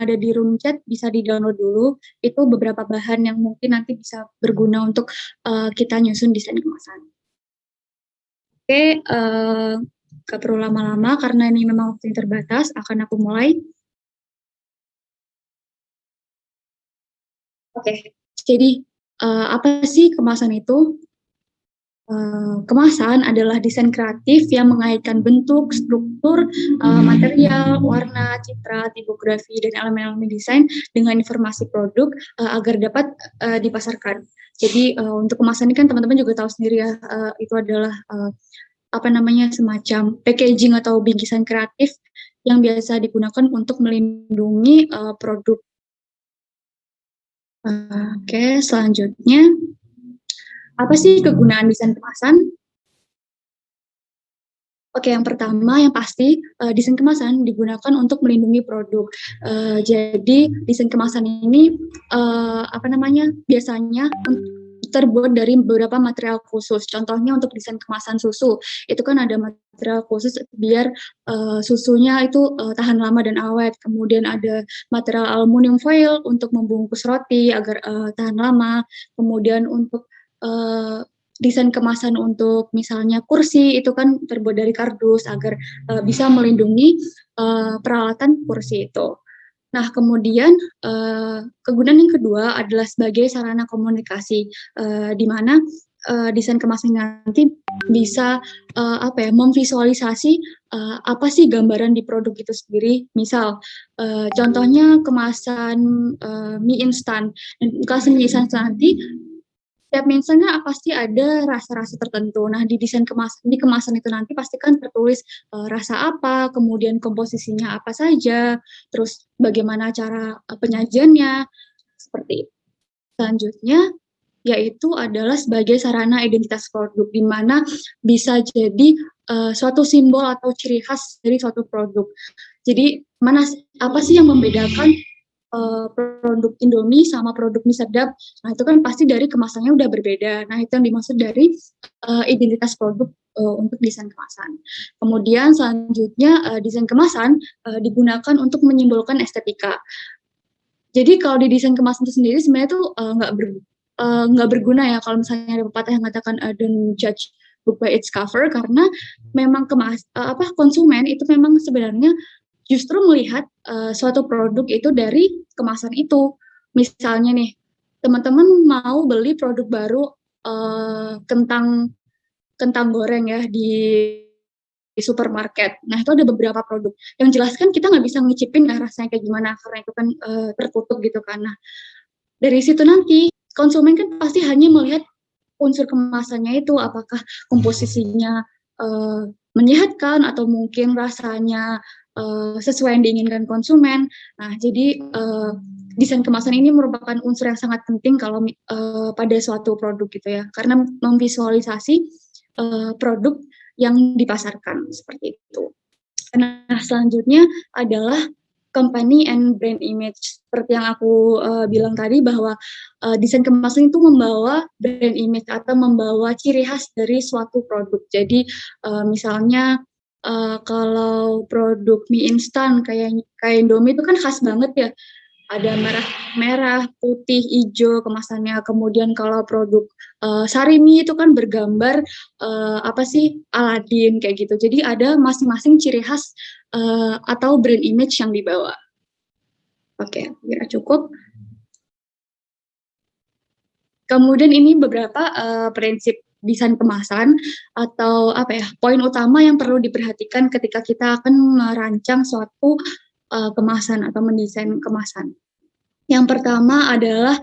ada di room chat bisa di-download dulu. Itu beberapa bahan yang mungkin nanti bisa berguna untuk kita nyusun desain kemasan. Oke, gak perlu lama-lama karena ini memang waktu yang terbatas, akan aku mulai. Oke, jadi apa sih kemasan itu? Kemasan adalah desain kreatif yang mengaitkan bentuk, struktur, material, warna, citra, tipografi, dan elemen-elemen desain dengan informasi produk agar dapat dipasarkan. Jadi untuk kemasan ini kan teman-teman juga tahu sendiri ya, itu adalah semacam packaging atau bingkisan kreatif yang biasa digunakan untuk melindungi produk. Oke, selanjutnya apa sih kegunaan desain kemasan? Oke, yang pertama yang pasti desain kemasan digunakan untuk melindungi produk. Jadi desain kemasan ini biasanya terbuat dari beberapa material khusus. Contohnya untuk desain kemasan susu, itu kan ada material khusus biar susunya itu tahan lama dan awet. Kemudian ada material aluminium foil untuk membungkus roti agar tahan lama. Kemudian untuk desain kemasan untuk misalnya kursi itu kan terbuat dari kardus agar bisa melindungi peralatan kursi itu. Nah, kemudian kegunaan yang kedua adalah sebagai sarana komunikasi, di mana desain kemasan nanti bisa memvisualisasi apa sih gambaran di produk itu sendiri. Misal, contohnya kemasan mie instan. Kemasan mie instan nanti setiap mie instan kan pasti ada rasa-rasa tertentu. Nah, di kemasan itu nanti pasti kan tertulis rasa apa, kemudian komposisinya apa saja, terus bagaimana cara penyajiannya, seperti itu. Selanjutnya, yaitu adalah sebagai sarana identitas produk, di mana bisa jadi suatu simbol atau ciri khas dari suatu produk. Jadi, apa sih yang membedakan produk Indomie sama produk mie sedap? Nah, itu kan pasti dari kemasannya udah berbeda. Nah, itu yang dimaksud dari identitas produk untuk desain kemasan. Kemudian selanjutnya desain kemasan digunakan untuk menyimbolkan estetika. Jadi kalau di desain kemasan itu sendiri sebenarnya tuh nggak berguna ya kalau misalnya ada pepatah yang mengatakan don't judge book by its cover, karena memang konsumen itu memang sebenarnya justru melihat suatu produk itu dari kemasan itu. Misalnya nih, teman-teman mau beli produk baru kentang goreng ya di supermarket. Nah, itu ada beberapa produk. Yang jelas kan kita nggak bisa ngicipin rasanya kayak gimana, karena itu kan tertutup gitu kan. Nah, dari situ nanti konsumen kan pasti hanya melihat unsur kemasannya itu, apakah komposisinya menyehatkan atau mungkin rasanya sesuai yang diinginkan konsumen. Nah, jadi desain kemasan ini merupakan unsur yang sangat penting kalau pada suatu produk gitu ya, karena memvisualisasi produk yang dipasarkan seperti itu. Nah, selanjutnya adalah company and brand image. Seperti yang aku bilang tadi bahwa desain kemasan itu membawa brand image atau membawa ciri khas dari suatu produk. Jadi misalnya kalau produk mie instan kayak Indomie itu kan khas banget ya. Ada merah, putih, hijau kemasannya. Kemudian kalau produk Sarimi itu kan bergambar Aladin kayak gitu. Jadi ada masing-masing ciri khas atau brand image yang dibawa. Oke, kira cukup. Kemudian ini beberapa prinsip desain kemasan atau poin utama yang perlu diperhatikan ketika kita akan merancang suatu kemasan atau mendesain kemasan. Yang pertama adalah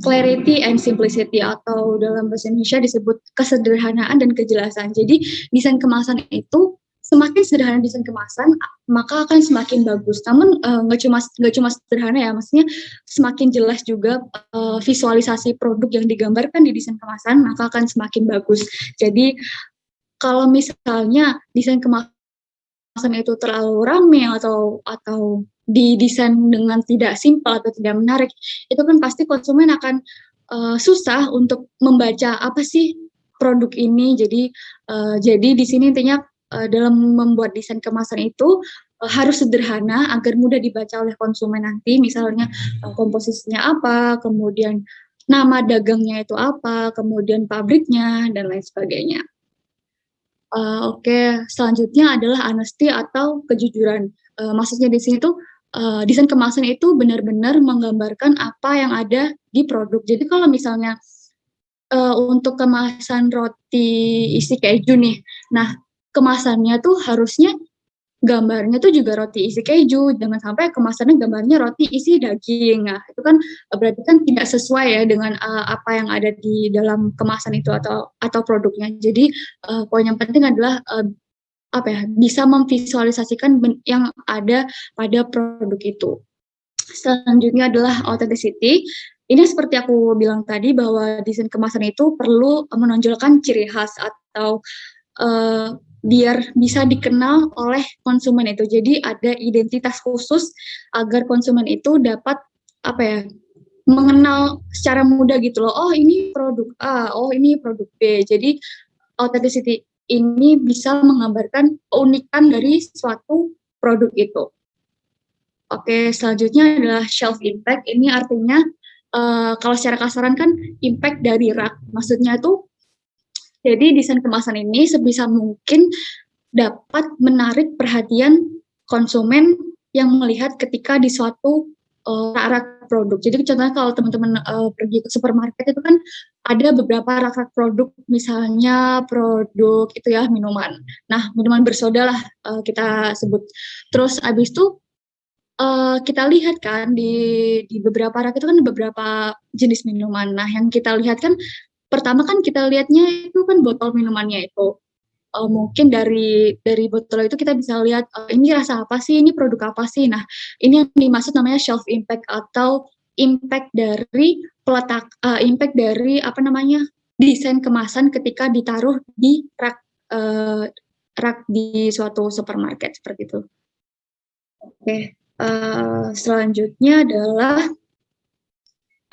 clarity and simplicity, atau dalam bahasa Indonesia disebut kesederhanaan dan kejelasan. Jadi desain kemasan itu semakin sederhana desain kemasan, maka akan semakin bagus. Namun nggak cuma sederhana ya, maksudnya semakin jelas juga visualisasi produk yang digambarkan di desain kemasan, maka akan semakin bagus. Jadi kalau misalnya desain kemasan itu terlalu ramai atau didesain dengan tidak simpel atau tidak menarik, itu kan pasti konsumen akan susah untuk membaca apa sih produk ini. Jadi di sini intinya dalam membuat desain kemasan itu harus sederhana agar mudah dibaca oleh konsumen nanti, misalnya komposisinya apa, kemudian nama dagangnya itu apa, kemudian pabriknya, dan lain sebagainya. Oke, selanjutnya adalah honesty atau kejujuran. Maksudnya di sini tuh desain kemasan itu benar-benar menggambarkan apa yang ada di produk. Jadi kalau misalnya untuk kemasan roti isi keju nih, nah kemasannya tuh harusnya gambarnya tuh juga roti isi keju, jangan sampai kemasannya gambarnya roti isi daging. Nah, itu kan berarti kan tidak sesuai ya dengan apa yang ada di dalam kemasan itu atau produknya. Jadi poin yang penting adalah apa ya, bisa memvisualisasikan yang ada pada produk itu. Selanjutnya adalah authenticity. Ini seperti aku bilang tadi bahwa desain kemasan itu perlu menonjolkan ciri khas atau biar bisa dikenal oleh konsumen itu. Jadi ada identitas khusus agar konsumen itu dapat apa ya, mengenal secara mudah gitu loh. Oh, ini produk A, oh ini produk B. Jadi authenticity ini bisa menggambarkan keunikan dari suatu produk itu. Oke, selanjutnya adalah shelf impact. Ini artinya kalau secara kasaran kan impact dari rak. Maksudnya itu jadi desain kemasan ini sebisa mungkin dapat menarik perhatian konsumen yang melihat ketika di suatu rak-rak produk. Jadi contohnya kalau teman-teman pergi ke supermarket itu kan ada beberapa rak-rak produk, misalnya produk itu ya minuman. Nah, minuman bersoda lah kita sebut. Terus abis itu kita lihat kan di beberapa rak itu kan beberapa jenis minuman. Nah, yang kita lihat kan pertama kan kita lihatnya itu kan botol minumannya itu. Mungkin dari botol itu kita bisa lihat ini rasa apa sih, ini produk apa sih. Nah, ini yang dimaksud namanya shelf impact atau impact dari impact dari apa namanya, desain kemasan ketika ditaruh di rak di suatu supermarket seperti itu. Oke, selanjutnya adalah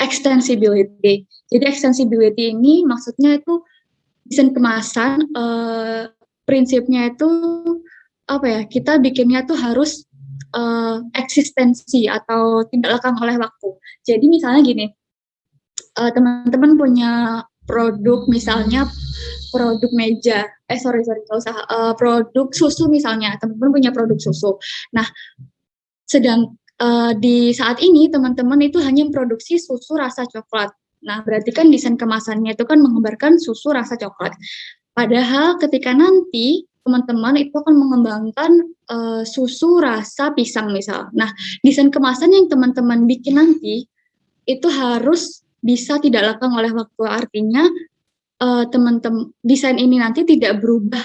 extensibility. Jadi extensibility ini maksudnya itu desain kemasan prinsipnya itu apa ya, kita bikinnya tuh harus eksistensi atau tidak lekang oleh waktu. Jadi misalnya gini, teman-teman punya produk, misalnya produk meja, nggak usah, produk susu misalnya, teman-teman punya produk susu. Nah, sedang di saat ini teman-teman itu hanya memproduksi susu rasa coklat. Nah, berarti kan desain kemasannya itu kan menggambarkan susu rasa coklat. Padahal ketika nanti teman-teman itu akan mengembangkan susu rasa pisang misal. Nah, desain kemasan yang teman-teman bikin nanti itu harus bisa tidak lekang oleh waktu. Artinya teman-teman desain ini nanti tidak berubah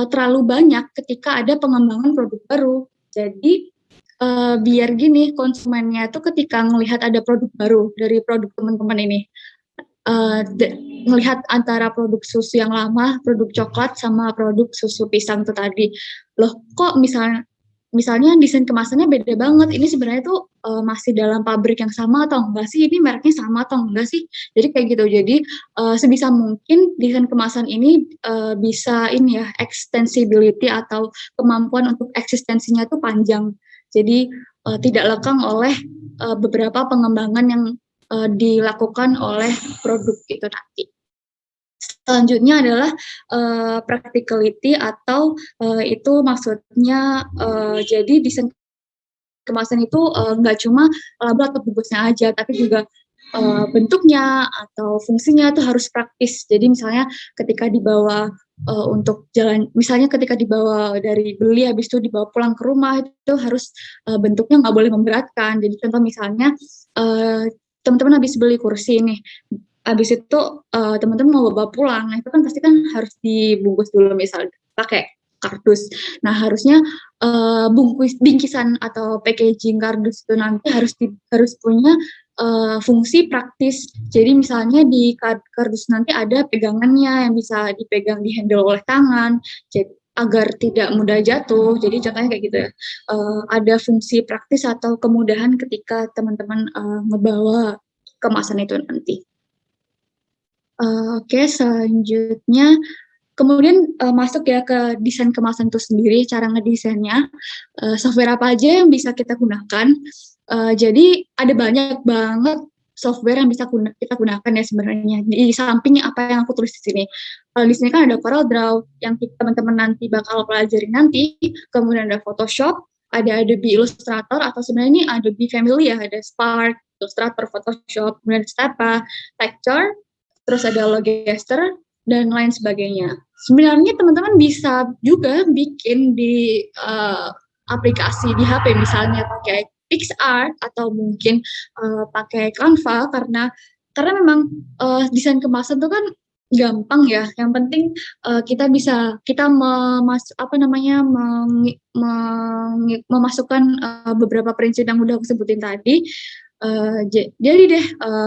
terlalu banyak ketika ada pengembangan produk baru. Jadi biar gini, konsumennya itu ketika melihat ada produk baru dari produk teman-teman ini, melihat antara produk susu yang lama, produk coklat sama produk susu pisang itu tadi. Loh, kok misalnya desain kemasannya beda banget. Ini sebenarnya tuh masih dalam pabrik yang sama atau enggak sih? Ini mereknya sama atau enggak sih? Jadi kayak gitu. Jadi sebisa mungkin desain kemasan ini bisa ini ya, extensibility atau kemampuan untuk eksistensinya itu panjang. Jadi tidak lekang oleh beberapa pengembangan yang dilakukan oleh produk itu nanti. Selanjutnya adalah practicality atau itu maksudnya jadi desain kemasan itu nggak cuma label atau bungkusnya aja, tapi juga bentuknya atau fungsinya itu harus praktis. Jadi misalnya ketika dibawa untuk jalan, misalnya ketika dibawa dari beli habis itu dibawa pulang ke rumah itu harus bentuknya nggak boleh memberatkan. Jadi contoh misalnya teman-teman habis beli kursi nih, habis itu teman-teman mau bawa pulang, nah itu kan pasti kan harus dibungkus dulu misalnya pakai kardus. Nah harusnya bingkisan atau packaging kardus itu nanti harus punya fungsi praktis. Jadi misalnya di kardus nanti ada pegangannya yang bisa dipegang di handle oleh tangan, jadi agar tidak mudah jatuh. Jadi contohnya kayak gitu ya. Ada fungsi praktis atau kemudahan ketika teman-teman ngebawa kemasan itu nanti. Oke, selanjutnya Kemudian masuk ya ke desain kemasan itu sendiri, cara ngedesainnya, software apa aja yang bisa kita gunakan. Jadi ada banyak banget software yang bisa kita gunakan ya sebenarnya. Di samping apa yang aku tulis di sini. Kalau di sini kan ada CorelDRAW yang teman-teman nanti bakal pelajari nanti, kemudian ada Photoshop, ada Adobe Illustrator atau sebenarnya ini Adobe Family ya, ada Spark, Illustrator, Photoshop, kemudian Stapa, Texture, terus ada Logister dan lain sebagainya. Sebenarnya teman-teman bisa juga bikin di aplikasi di HP misalnya pakai PixArt atau mungkin pakai Canva karena memang desain kemasan itu kan gampang ya. Yang penting kita apa namanya memasukkan beberapa prinsip yang udah aku sebutin tadi. Jadi deh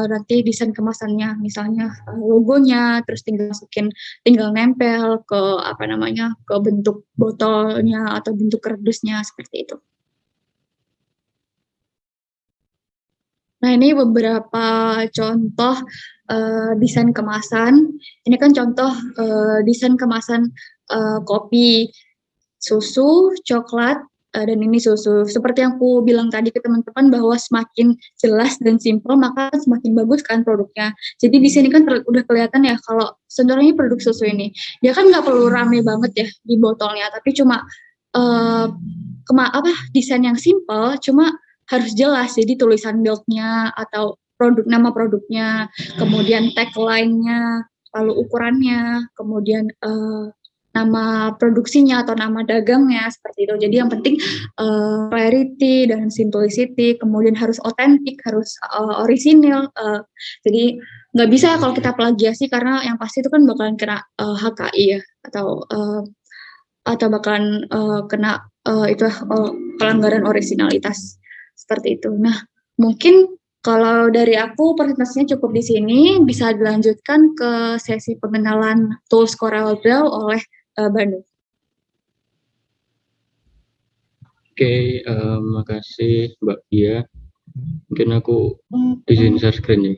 nanti desain kemasannya misalnya logonya terus tinggal nempel ke apa namanya ke bentuk botolnya atau bentuk kardusnya seperti itu. Nah, ini beberapa contoh desain kemasan. Ini kan contoh desain kemasan kopi, susu, coklat, dan ini susu. Seperti yang aku bilang tadi ke teman-teman bahwa semakin jelas dan simpel maka semakin bagus kan produknya. Jadi di sini kan udah kelihatan ya kalau sebenarnya produk susu ini dia kan nggak perlu rame banget ya di botolnya, tapi cuma uh, desain yang simpel, cuma harus jelas. Jadi tulisan milknya atau nama produknya, kemudian tagline-nya, lalu ukurannya, kemudian nama produksinya atau nama dagangnya seperti itu. Jadi yang penting clarity dan simplicity, kemudian harus otentik, harus orisinil. Jadi nggak bisa kalau kita plagiasi karena yang pasti itu kan bakalan kena HKI ya atau bakalan kena pelanggaran orisinalitas seperti itu. Nah, mungkin kalau dari aku presentasinya cukup di sini, bisa dilanjutkan ke sesi pengenalan tools CorelDRAW oleh Bandung. Oke, makasih Mbak Bia. Mungkin aku izin share screen ya.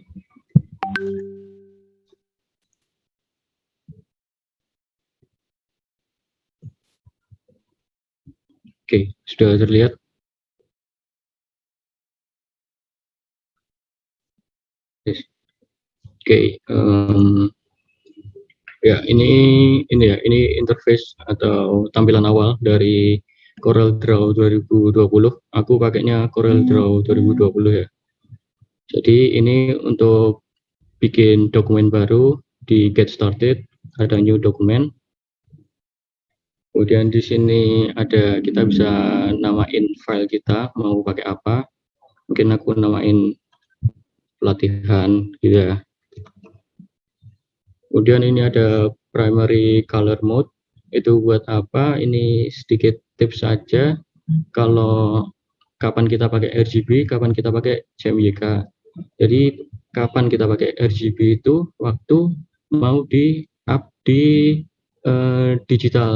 Oke, sudah terlihat? Yes. Oke, ya ini interface atau tampilan awal dari CorelDRAW 2020. Aku pakainya CorelDRAW 2020 ya. Jadi ini untuk bikin dokumen baru di Get Started, ada new document. Kemudian di sini kita bisa namain file kita mau pakai apa. Mungkin aku namain pelatihan gitu ya. Kemudian ini ada primary color mode. Itu buat apa? Ini sedikit tips saja. Kalau kapan kita pakai RGB, kapan kita pakai JMYK. Jadi kapan kita pakai RGB itu waktu mau di up di digital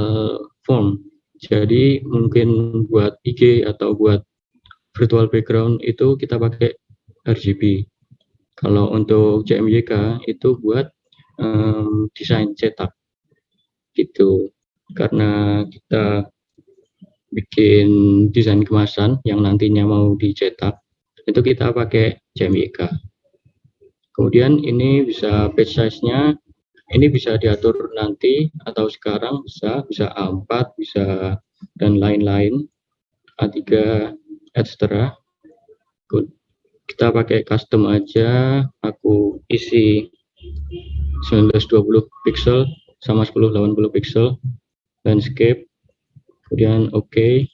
form. Jadi mungkin buat IG atau buat virtual background itu kita pakai RGB. Kalau untuk JMYK itu buat desain cetak gitu. Karena kita bikin desain kemasan yang nantinya mau dicetak itu kita pakai JMYK. Kemudian ini bisa page size-nya, ini bisa diatur nanti atau sekarang bisa A4, bisa dan lain-lain, A3, etc. Kita pakai custom aja, aku isi 1920 pixel sama 1080 pixel, landscape, kemudian oke.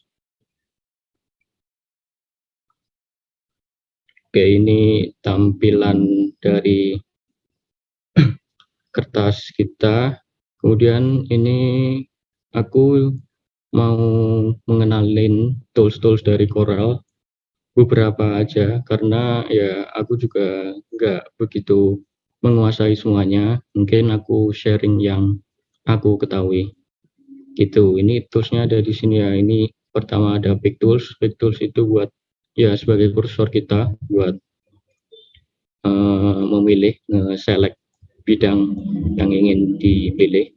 Oke, ini tampilan dari kertas kita. Kemudian ini aku mau mengenalin tools-tools dari Corel, beberapa aja, karena ya aku juga nggak begitu menguasai semuanya. Mungkin aku sharing yang aku ketahui. Gitu, ini toolsnya ada di sini ya. Ini pertama ada Big Tools. Big Tools itu buat ya sebagai kursor kita buat memilih select bidang yang ingin dipilih.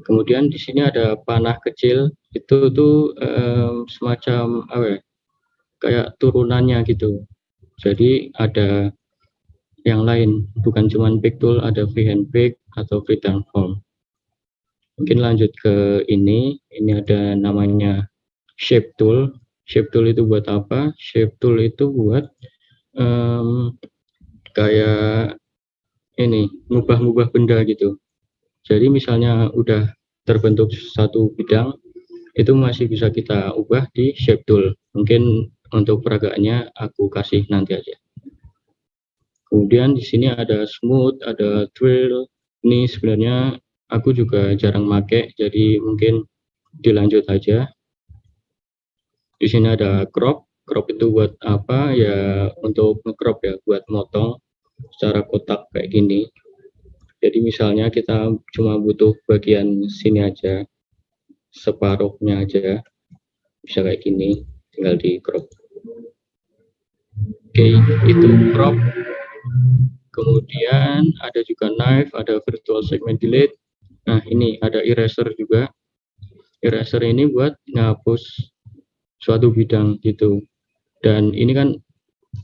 Kemudian di sini ada panah kecil, itu tuh semacam apa ya, kayak turunannya gitu. Jadi ada yang lain, bukan cuma pick tool, ada freehand pick atau free transform. Mungkin lanjut ke ini ada namanya shape tool. Shape tool itu buat apa? Shape tool itu buat kayak ini, ngubah-ngubah benda gitu. Jadi misalnya udah terbentuk satu bidang, itu masih bisa kita ubah di shape tool. Mungkin untuk peragaannya aku kasih nanti aja. Kemudian di sini ada smooth, ada twirl. Ini sebenarnya aku juga jarang make, jadi mungkin dilanjut aja. Di sini ada crop. Crop itu buat apa? Ya untuk nge-crop ya, buat motong secara kotak kayak gini. Jadi misalnya kita cuma butuh bagian sini aja, separuhnya aja, bisa kayak gini, tinggal di crop. Oke, itu crop. Kemudian ada juga knife, ada virtual segment delete. Nah, ini ada eraser juga. Eraser ini buat ngapus suatu bidang gitu. Dan ini kan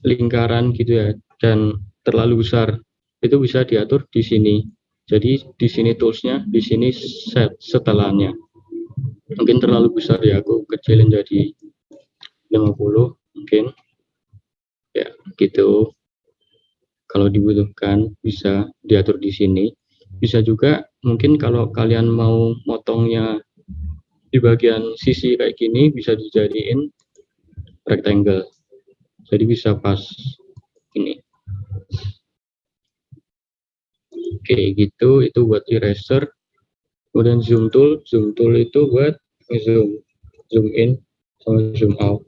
lingkaran gitu ya, dan terlalu besar. Itu bisa diatur di sini. Jadi di sini toolsnya, di sini set setelannya. Mungkin terlalu besar ya, aku kecilin jadi 50 mungkin. Ya, gitu. Kalau dibutuhkan bisa diatur di sini. Bisa juga mungkin kalau kalian mau motongnya di bagian sisi kayak gini, bisa dijadiin rectangle. Jadi bisa pas ini. Oke, gitu. Itu buat eraser. Kemudian zoom tool. Zoom tool itu buat zoom, zoom in sama zoom out.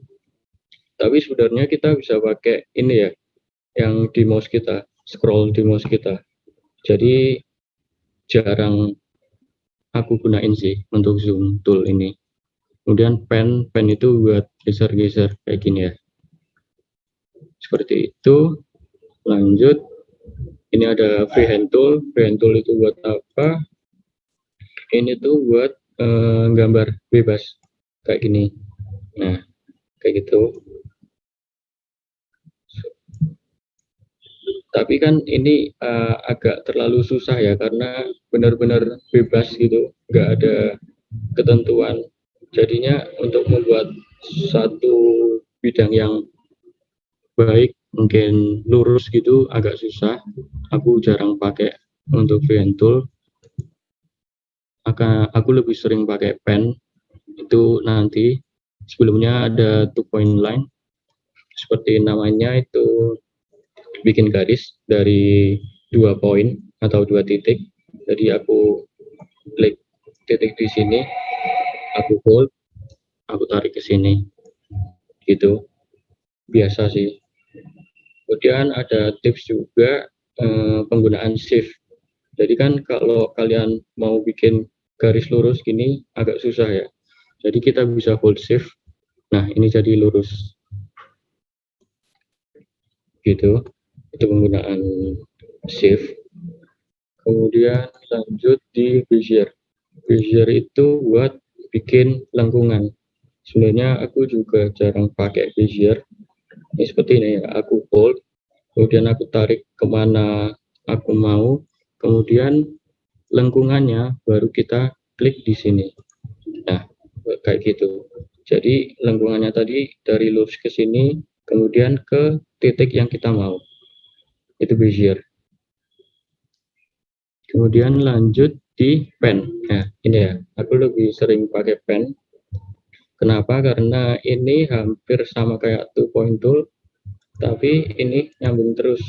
Tapi sebenarnya kita bisa pakai ini ya, yang di mouse kita, scroll di mouse kita. Jadi jarang aku gunain sih untuk zoom tool ini. Kemudian pen itu buat geser-geser kayak gini ya. Seperti itu. Lanjut, ini ada freehand tool. Freehand tool itu buat apa? Ini tuh buat gambar bebas kayak gini. Nah, kayak gitu. Tapi kan ini agak terlalu susah ya, karena benar-benar bebas gitu, nggak ada ketentuan. Jadinya untuk membuat satu bidang yang baik, mungkin lurus gitu, agak susah. Aku jarang pakai untuk freehand tool. Aku lebih sering pakai pen. Itu nanti sebelumnya ada 2 point line, seperti namanya itu bikin garis dari 2 poin atau 2 titik. Jadi aku klik titik di sini, aku hold, aku tarik ke sini, gitu. Biasa sih. Kemudian ada tips juga penggunaan shift. Jadi kan kalau kalian mau bikin garis lurus gini agak susah ya. Jadi kita bisa hold shift. Nah, ini jadi lurus. Gitu. Itu penggunaan shift. Kemudian lanjut di bezier. Bezier itu buat bikin lengkungan. Sebenarnya aku juga jarang pakai bezier. Ini seperti ini ya, aku hold, kemudian aku tarik kemana aku mau, kemudian lengkungannya baru kita klik di sini. Nah, kayak gitu. Jadi lengkungannya tadi dari lurus ke sini, kemudian ke titik yang kita mau. Itu bezier. Kemudian lanjut di pen. Nah, ini ya, aku lebih sering pakai pen. Kenapa? Karena ini hampir sama kayak 2 point tool, tapi ini nyambung terus.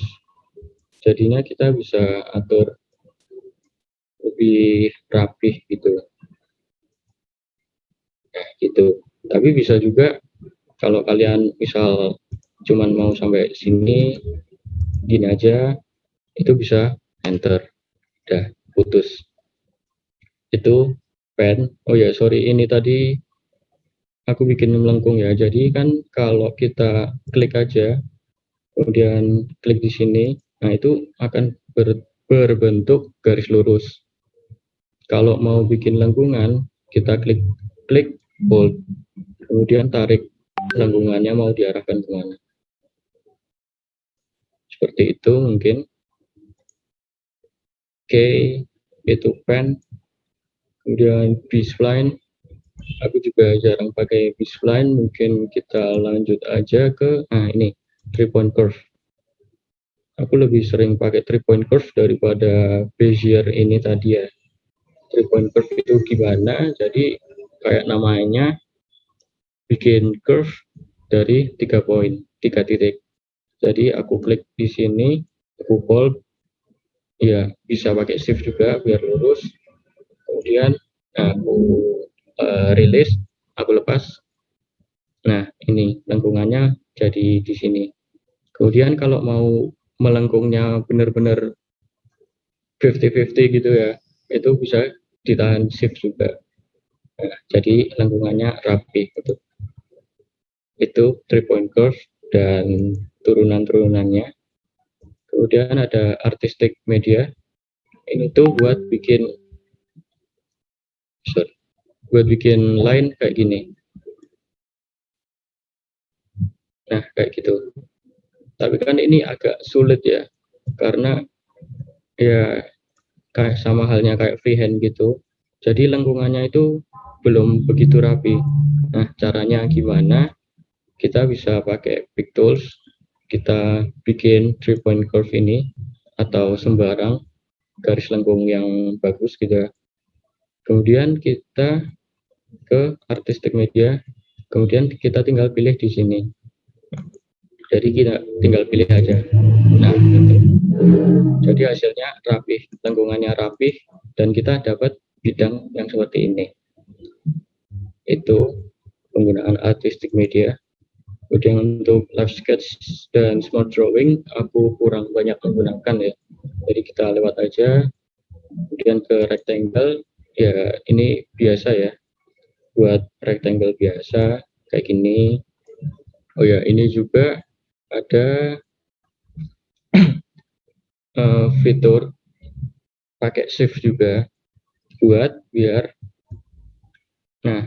Jadinya kita bisa atur lebih rapih gitu. Nah, gitu. Tapi bisa juga kalau kalian misal cuman mau sampai sini, gini aja, itu bisa enter. Udah, putus. Itu pen. Oh ya, sorry, ini tadi aku bikin melengkung ya. Jadi kan kalau kita klik aja, kemudian klik di sini, nah itu akan berbentuk garis lurus. Kalau mau bikin lengkungan, kita klik hold, kemudian tarik lengkungannya mau diarahkan kemana. Seperti itu mungkin. Oke, itu pen. Kemudian B-spline. Aku juga jarang pakai B-spline. Mungkin kita lanjut aja ke, ini, 3-point curve. Aku lebih sering pakai 3-point curve daripada Bezier ini tadi ya. 3-point curve itu gimana? Jadi kayak namanya, bikin curve dari 3 poin, 3 titik. Jadi aku klik di sini, aku hold, ya bisa pakai shift juga biar lurus. Kemudian aku release, aku lepas. Nah, ini lengkungannya jadi di sini. Kemudian kalau mau melengkungnya benar-benar 50-50 gitu ya, itu bisa ditahan shift juga. Nah, jadi lengkungannya rapi gitu. Itu 3-point curve dan turunan-turunannya. Kemudian ada artistic media. Ini tuh buat bikin line kayak gini. Nah, kayak gitu. Tapi kan ini agak sulit ya, karena ya kayak sama halnya kayak freehand gitu. Jadi lengkungannya itu belum begitu rapi. Nah, caranya gimana? Kita bisa pakai Pick Tools, kita bikin 3-point curve ini, atau sembarang garis lengkung yang bagus gitu ya. Kemudian kita ke artistic media, kemudian kita tinggal pilih di sini. Jadi kita tinggal pilih aja. Nah, gitu. Jadi hasilnya rapih, lengkungannya rapih, dan kita dapat bidang yang seperti ini. Itu penggunaan artistic media. Kemudian untuk live sketch dan smart drawing, aku kurang banyak menggunakan ya. Jadi kita lewat aja. Kemudian ke rectangle, ya ini biasa ya. Buat rectangle biasa, kayak gini. Oh ya, ini juga ada fitur pakai shift juga buat biar, nah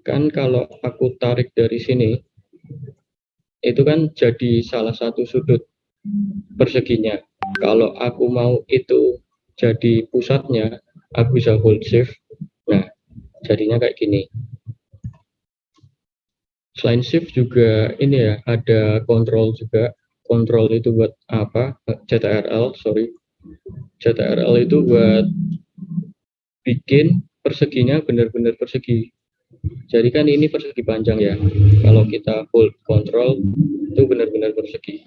kan kalau aku tarik dari sini itu kan jadi salah satu sudut perseginya. Kalau aku mau itu jadi pusatnya, aku bisa hold shift. Nah, jadinya kayak gini. Selain shift juga ini ya, ada control juga. Control itu buat apa? CTRL, sorry. CTRL itu buat bikin perseginya benar-benar persegi. Jadi kan ini persegi panjang ya. Kalau kita hold control itu benar-benar persegi.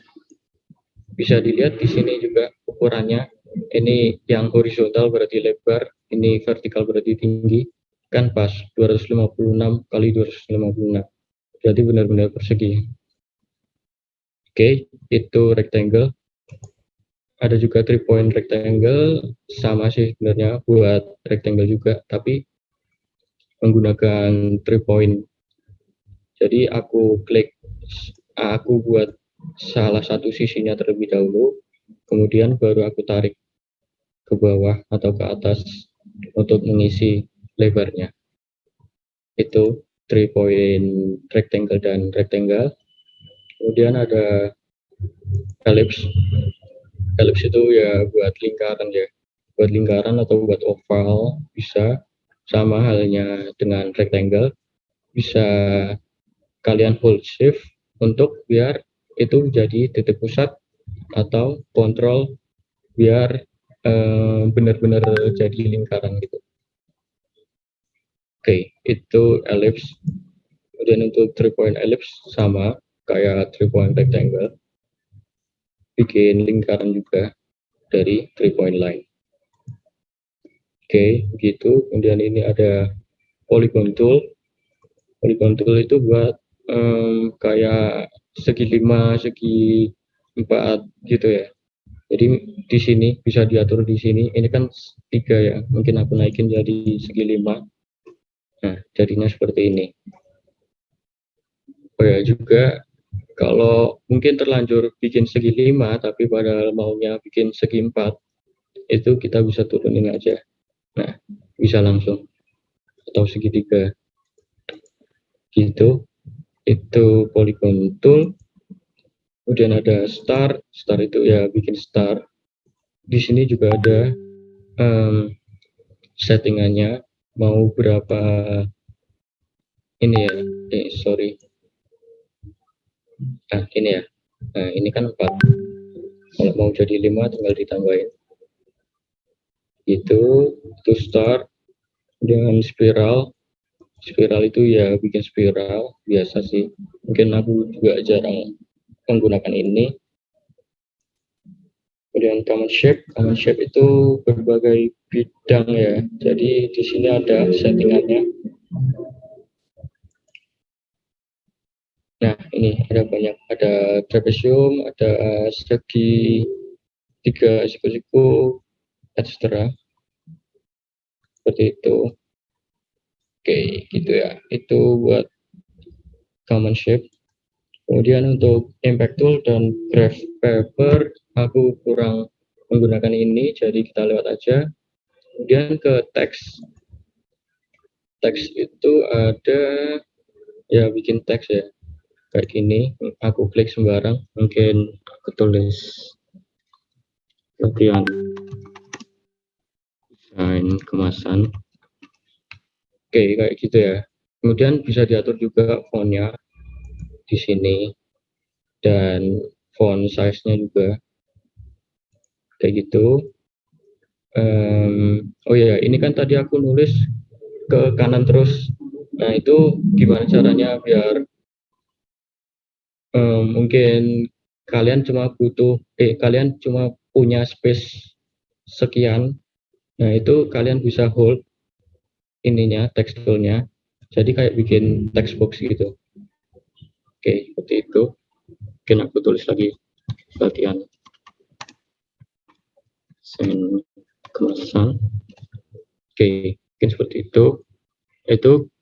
Bisa dilihat di sini juga ukurannya. Ini yang horizontal berarti lebar, ini vertikal berarti tinggi. Kan pas 256 kali 256. Berarti benar-benar persegi. Oke, itu rectangle. Ada juga 3-point rectangle, sama sih sebenarnya buat rectangle juga, tapi menggunakan 3-point. Jadi aku buat salah satu sisinya terlebih dahulu, kemudian baru aku tarik ke bawah atau ke atas untuk mengisi lebarnya. Itu 3-point rectangle dan rectangle. Kemudian ada ellipse. Ellipse itu ya buat lingkaran ya. Buat lingkaran atau buat oval bisa, sama halnya dengan rectangle. Bisa kalian hold shift untuk biar itu jadi titik pusat, atau kontrol biar benar-benar jadi lingkaran gitu. Oke, itu ellipse. Kemudian untuk 3-point ellipse sama kayak 3-point rectangle, bikin lingkaran juga dari 3-point line. Oke, begitu. Kemudian ini ada polygon tool. Polygon tool itu buat kayak segi 5, segi 4 gitu ya. Jadi di sini bisa diatur di sini. Ini kan 3 ya. Mungkin aku naikin jadi segi 5. Nah, jadinya seperti ini. Oh ya, juga kalau mungkin terlanjur bikin segi 5 tapi padahal maunya bikin segi 4, itu kita bisa turunin aja. Nah, bisa langsung atau segitiga gitu. Itu polygon tool. Kemudian ada star. Star itu ya bikin star. Di sini juga ada settingannya mau berapa ini ya. Sorry. Nah, ini ya. Nah, ini kan 4. Kalau mau jadi 5 tinggal ditambahin. Itu star dengan spiral. Spiral itu ya bikin spiral biasa sih. Mungkin aku juga jarang menggunakan ini. Kemudian common shape itu berbagai bidang ya. Jadi di sini ada settingannya. Nah, ini ada banyak, ada trapezium, ada segi tiga siku-siku, etc. Seperti itu. Oke, gitu ya. Itu buat common shape. Kemudian untuk impact tool dan graph paper, aku kurang menggunakan ini, jadi kita lewat aja. Kemudian ke teks. Teks itu ada, ya bikin teks ya, kayak gini. Aku klik sembarang, mungkin aku tulis latihan desain kemasan. Oke, kayak gitu ya. Kemudian bisa diatur juga fontnya di sini, dan font size-nya juga kayak gitu. Oh ya, ini kan tadi aku nulis ke kanan terus. Nah, itu gimana caranya biar mungkin kalian cuma punya space sekian. Nah, itu kalian bisa hold ininya, teksturnya. Jadi kayak bikin text box gitu. Oke, seperti itu. Mungkin aku tulis lagi latihan desain kemasan. Oke, mungkin seperti itu. Itu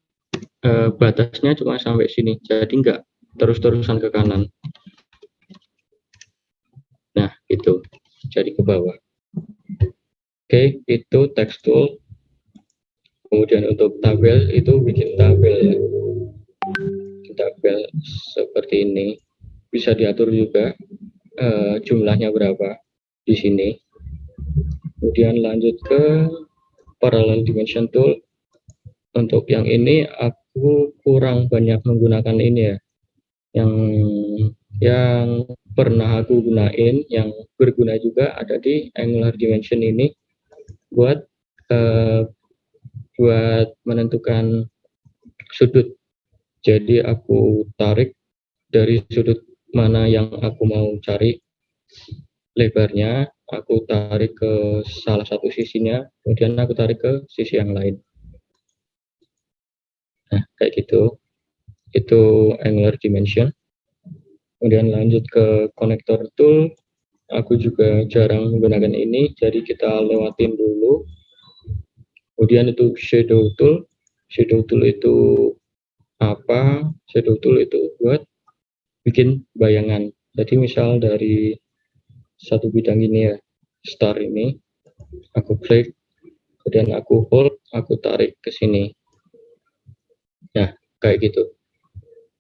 batasnya cuma sampai sini, jadi nggak terus-terusan ke kanan. Nah, itu jadi ke bawah. Oke, itu text tool. Kemudian untuk tabel, itu bikin tabel ya. Tabel seperti ini. Bisa diatur juga jumlahnya berapa di sini. Kemudian lanjut ke parallel dimension tool. Untuk yang ini aku kurang banyak menggunakan ini ya. Yang pernah aku gunain, yang berguna juga ada di angular dimension ini buat buat menentukan sudut. Jadi aku tarik dari sudut mana yang aku mau cari lebarnya, aku tarik ke salah satu sisinya, kemudian aku tarik ke sisi yang lain. Nah, kayak gitu. Itu angular dimension. Kemudian lanjut ke connector tool. Aku juga jarang menggunakan ini, jadi kita lewatin dulu. Kemudian itu shadow tool. Shadow tool itu apa? Shadow tool itu buat bikin bayangan. Jadi misal dari satu bidang ini ya, star ini, aku klik, kemudian aku hold, aku tarik ke sini. Nah, kayak gitu.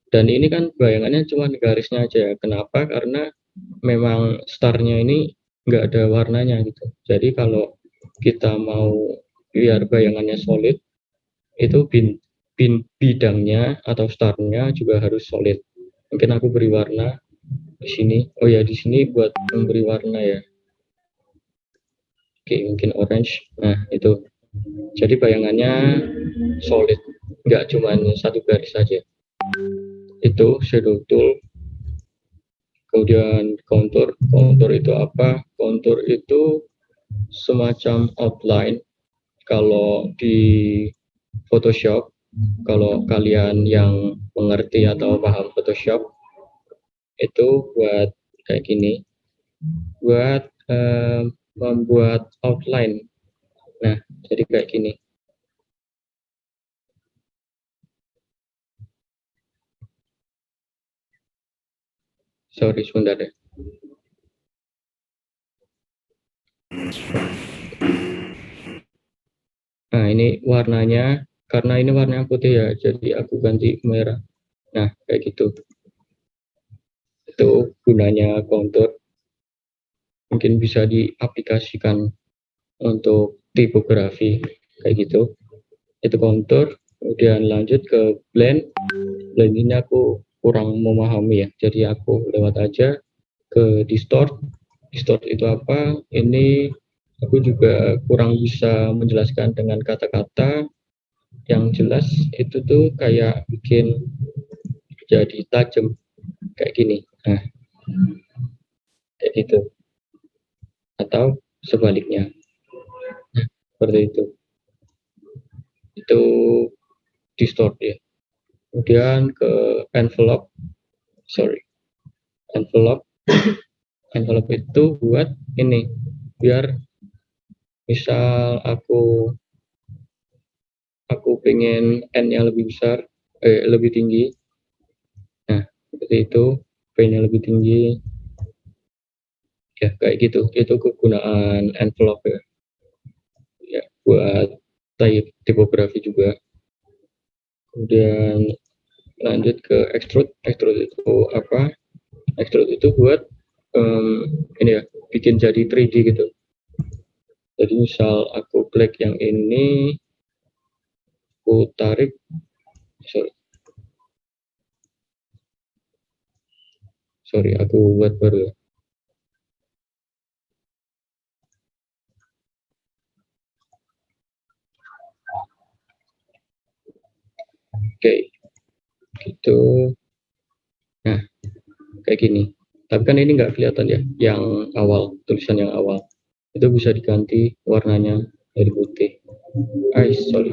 Dan ini kan bayangannya cuma garisnya aja. Kenapa? Karena memang starnya ini nggak ada warnanya gitu. Jadi kalau kita mau biar bayangannya solid, itu bidangnya atau starnya juga harus solid. Mungkin aku beri warna di sini. Oh ya, di sini buat memberi warna ya. Oke, mungkin orange. Nah, itu. Jadi bayangannya solid, nggak cuma satu garis saja. Itu shadow tool. Kemudian contour. Contour itu apa? Contour itu semacam outline. Kalau di Photoshop, kalau kalian yang mengerti atau paham Photoshop, itu buat kayak gini, buat membuat outline. Nah, jadi kayak gini. Sorry, sebentar deh. ini warnanya, karena ini warna putih ya, jadi aku ganti merah. Nah, kayak gitu. Itu gunanya kontur. Mungkin bisa diaplikasikan untuk tipografi, kayak gitu. Itu kontur. Kemudian lanjut ke blend. Blend ini aku kurang memahami ya, jadi aku lewat aja ke distort. Distort itu apa? Ini aku juga kurang bisa menjelaskan dengan kata-kata. Yang jelas itu tuh kayak bikin jadi tajam kayak gini. Nah, kayak gitu. Atau sebaliknya. Nah, seperti itu. Itu distort ya. Kemudian ke envelope. Sorry. Envelope. Envelope itu buat ini. Biar misal aku pengen n-nya lebih besar, lebih tinggi. Nah, seperti itu, p-nya lebih tinggi. Ya, kayak gitu. Itu kegunaan envelope ya. Ya, buat tipografi juga. Kemudian lanjut ke extrude. Extrude itu apa? Extrude itu buat ini ya, bikin jadi 3D gitu. Jadi misal aku klik yang ini, aku tarik, sorry aku buat baru ya. Oke, gitu. Nah, kayak gini. Tapi kan ini nggak kelihatan ya, yang awal, tulisan yang awal. Itu bisa diganti warnanya dari putih. Sorry.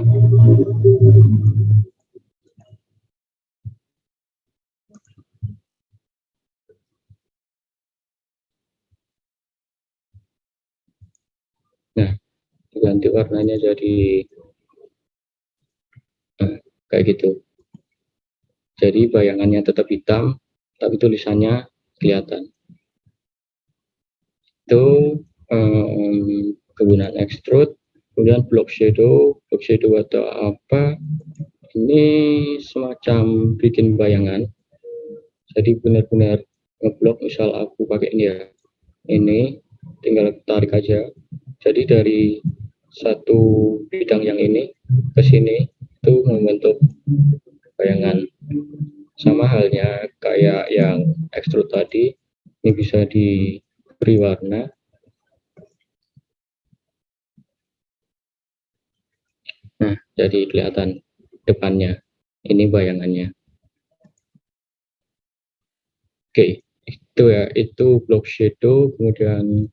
Nah, diganti warnanya jadi kayak gitu. Jadi bayangannya tetap hitam, tapi tulisannya kelihatan. Itu kegunaan extrude. Kemudian block shadow atau apa? Ini semacam bikin bayangan. Jadi benar-benar ngeblok, misal aku pakai ini ya. Ini tinggal tarik aja. Jadi dari satu bidang yang ini ke sini itu membentuk bayangan. Sama halnya kayak yang extrude tadi, ini bisa diberi warna. Nah, jadi kelihatan depannya. Ini bayangannya. Oke, itu ya, itu block shadow. Kemudian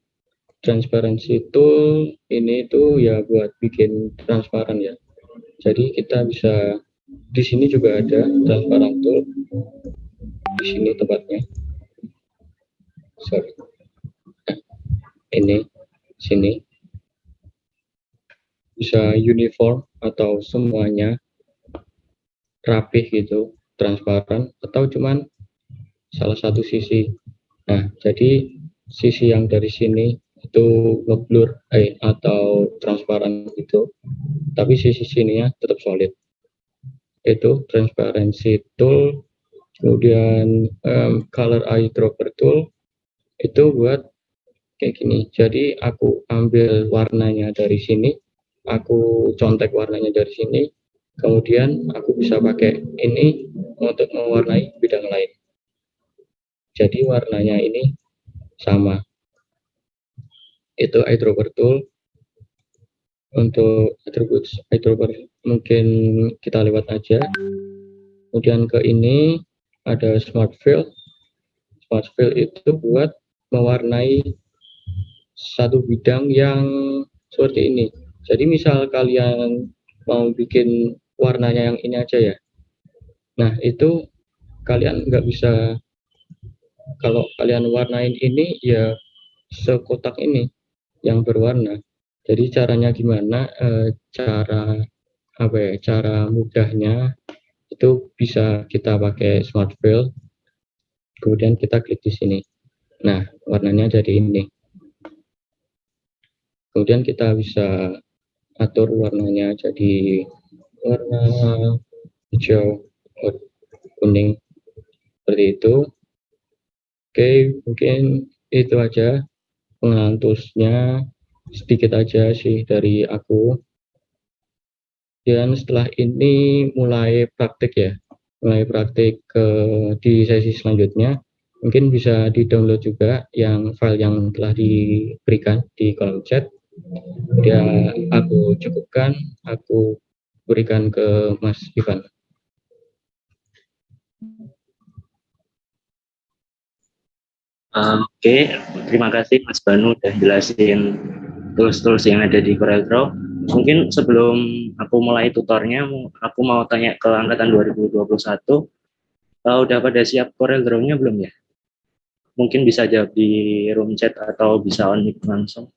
transparency tool, ini tuh ya buat bikin transparan ya. Jadi kita bisa, di sini juga ada transparan tool. Di sini tempatnya. Sorry. Nah, ini, sini. Bisa uniform atau semuanya rapih gitu, transparan, atau cuman salah satu sisi. Nah, jadi sisi yang dari sini itu ngeblur atau transparan gitu, tapi sisi sininya tetap solid. Itu transparency tool. Kemudian color eye dropper tool itu buat kayak gini. Jadi aku ambil warnanya dari sini, aku contek warnanya dari sini, kemudian aku bisa pakai ini untuk mewarnai bidang lain. Jadi warnanya ini sama. Itu eyedropper tool. Untuk attributes eyedropper mungkin kita lewat aja. Kemudian ke ini ada smart fill. Smart fill itu buat mewarnai satu bidang yang seperti ini. Jadi misal kalian mau bikin warnanya yang ini aja ya. Nah, itu kalian nggak bisa, kalau kalian warnain ini ya sekotak ini yang berwarna. Jadi caranya gimana? Cara apa ya? Cara mudahnya itu bisa kita pakai smart fill. Kemudian kita klik di sini. Nah, warnanya jadi ini. Kemudian kita bisa atur warnanya jadi warna hijau, kuning, seperti itu. Oke, mungkin itu aja pengenalan toolsnya, sedikit aja sih dari aku. Dan setelah ini mulai praktik ya, mulai praktik di sesi selanjutnya. Mungkin bisa di-download juga yang file yang telah diberikan di kolom chat. Ya, aku cukupkan, aku berikan ke Mas Ivan. Oke, terima kasih Mas Banu udah jelasin tools-tools yang ada di CorelDRAW. Mungkin sebelum aku mulai tutornya, aku mau tanya ke angkatan 2021, udah pada siap CorelDRAW-nya belum ya? Mungkin bisa jawab di room chat atau bisa on mic langsung.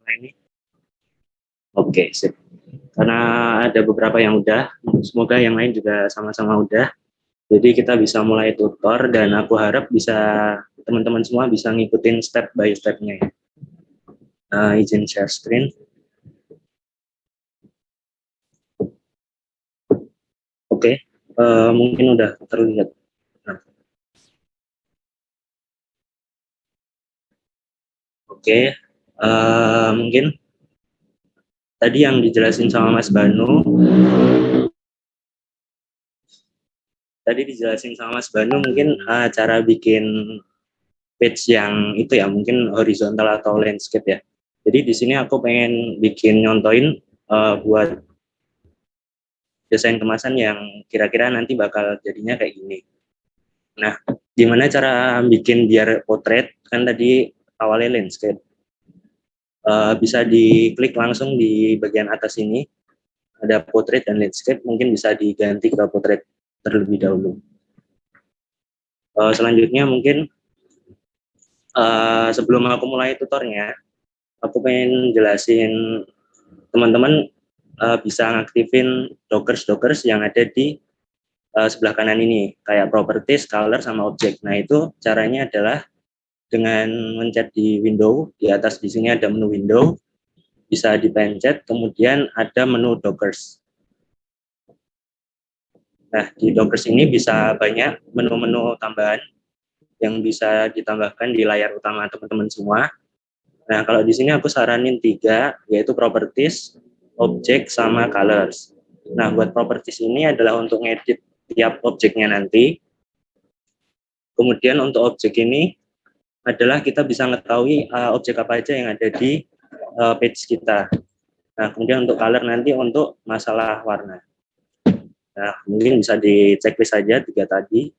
Ini oke, sip. Karena ada beberapa yang udah, semoga yang lain juga sama-sama udah. Jadi kita bisa mulai tutor dan aku harap bisa teman-teman semua bisa ngikutin step by step-nya ya. Izin share screen. Oke, mungkin udah terlihat. Nah, oke, mungkin tadi yang dijelasin sama Mas Banu, mungkin cara bikin page yang itu ya, mungkin horizontal atau landscape ya. Jadi di sini aku pengen bikin nyontoin buat desain kemasan yang kira-kira nanti bakal jadinya kayak gini. Nah, gimana cara bikin biar potret? Kan tadi awalnya landscape. Bisa diklik langsung di bagian atas ini, ada portrait dan landscape, mungkin bisa diganti ke portrait terlebih dahulu. Selanjutnya mungkin sebelum aku mulai tutornya, aku pengen jelasin teman-teman bisa ngaktifin dockers yang ada di sebelah kanan ini, kayak properties, color, sama object. Nah, itu caranya adalah dengan mencet di window, di atas di sini ada menu window, bisa dipencet, kemudian ada menu dockers. Nah, di dockers ini bisa banyak menu-menu tambahan yang bisa ditambahkan di layar utama teman-teman semua. Nah, kalau di sini aku saranin 3, yaitu properties, object, sama colors. Nah, buat properties ini adalah untuk ngedit tiap objeknya nanti. Kemudian untuk objek ini adalah kita bisa mengetahui objek apa aja yang ada di page kita. Nah, kemudian untuk color nanti untuk masalah warna. Nah, mungkin bisa di checklist saja 3 tadi.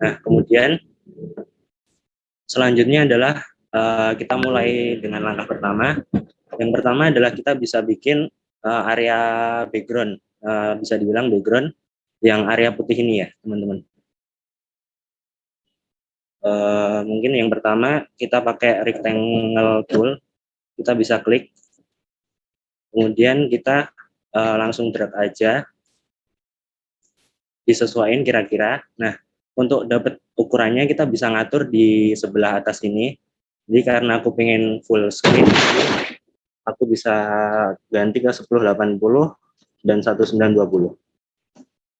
Nah, kemudian selanjutnya adalah kita mulai dengan langkah pertama. Yang pertama adalah kita bisa bikin area background, bisa dibilang background yang area putih ini ya, teman-teman. Mungkin yang pertama kita pakai rectangle tool, kita bisa klik, kemudian kita langsung drag aja, disesuaikan kira-kira. Nah, untuk dapat ukurannya kita bisa ngatur di sebelah atas ini. Jadi karena aku pengen full screen, aku bisa ganti ke 1080 dan 1920.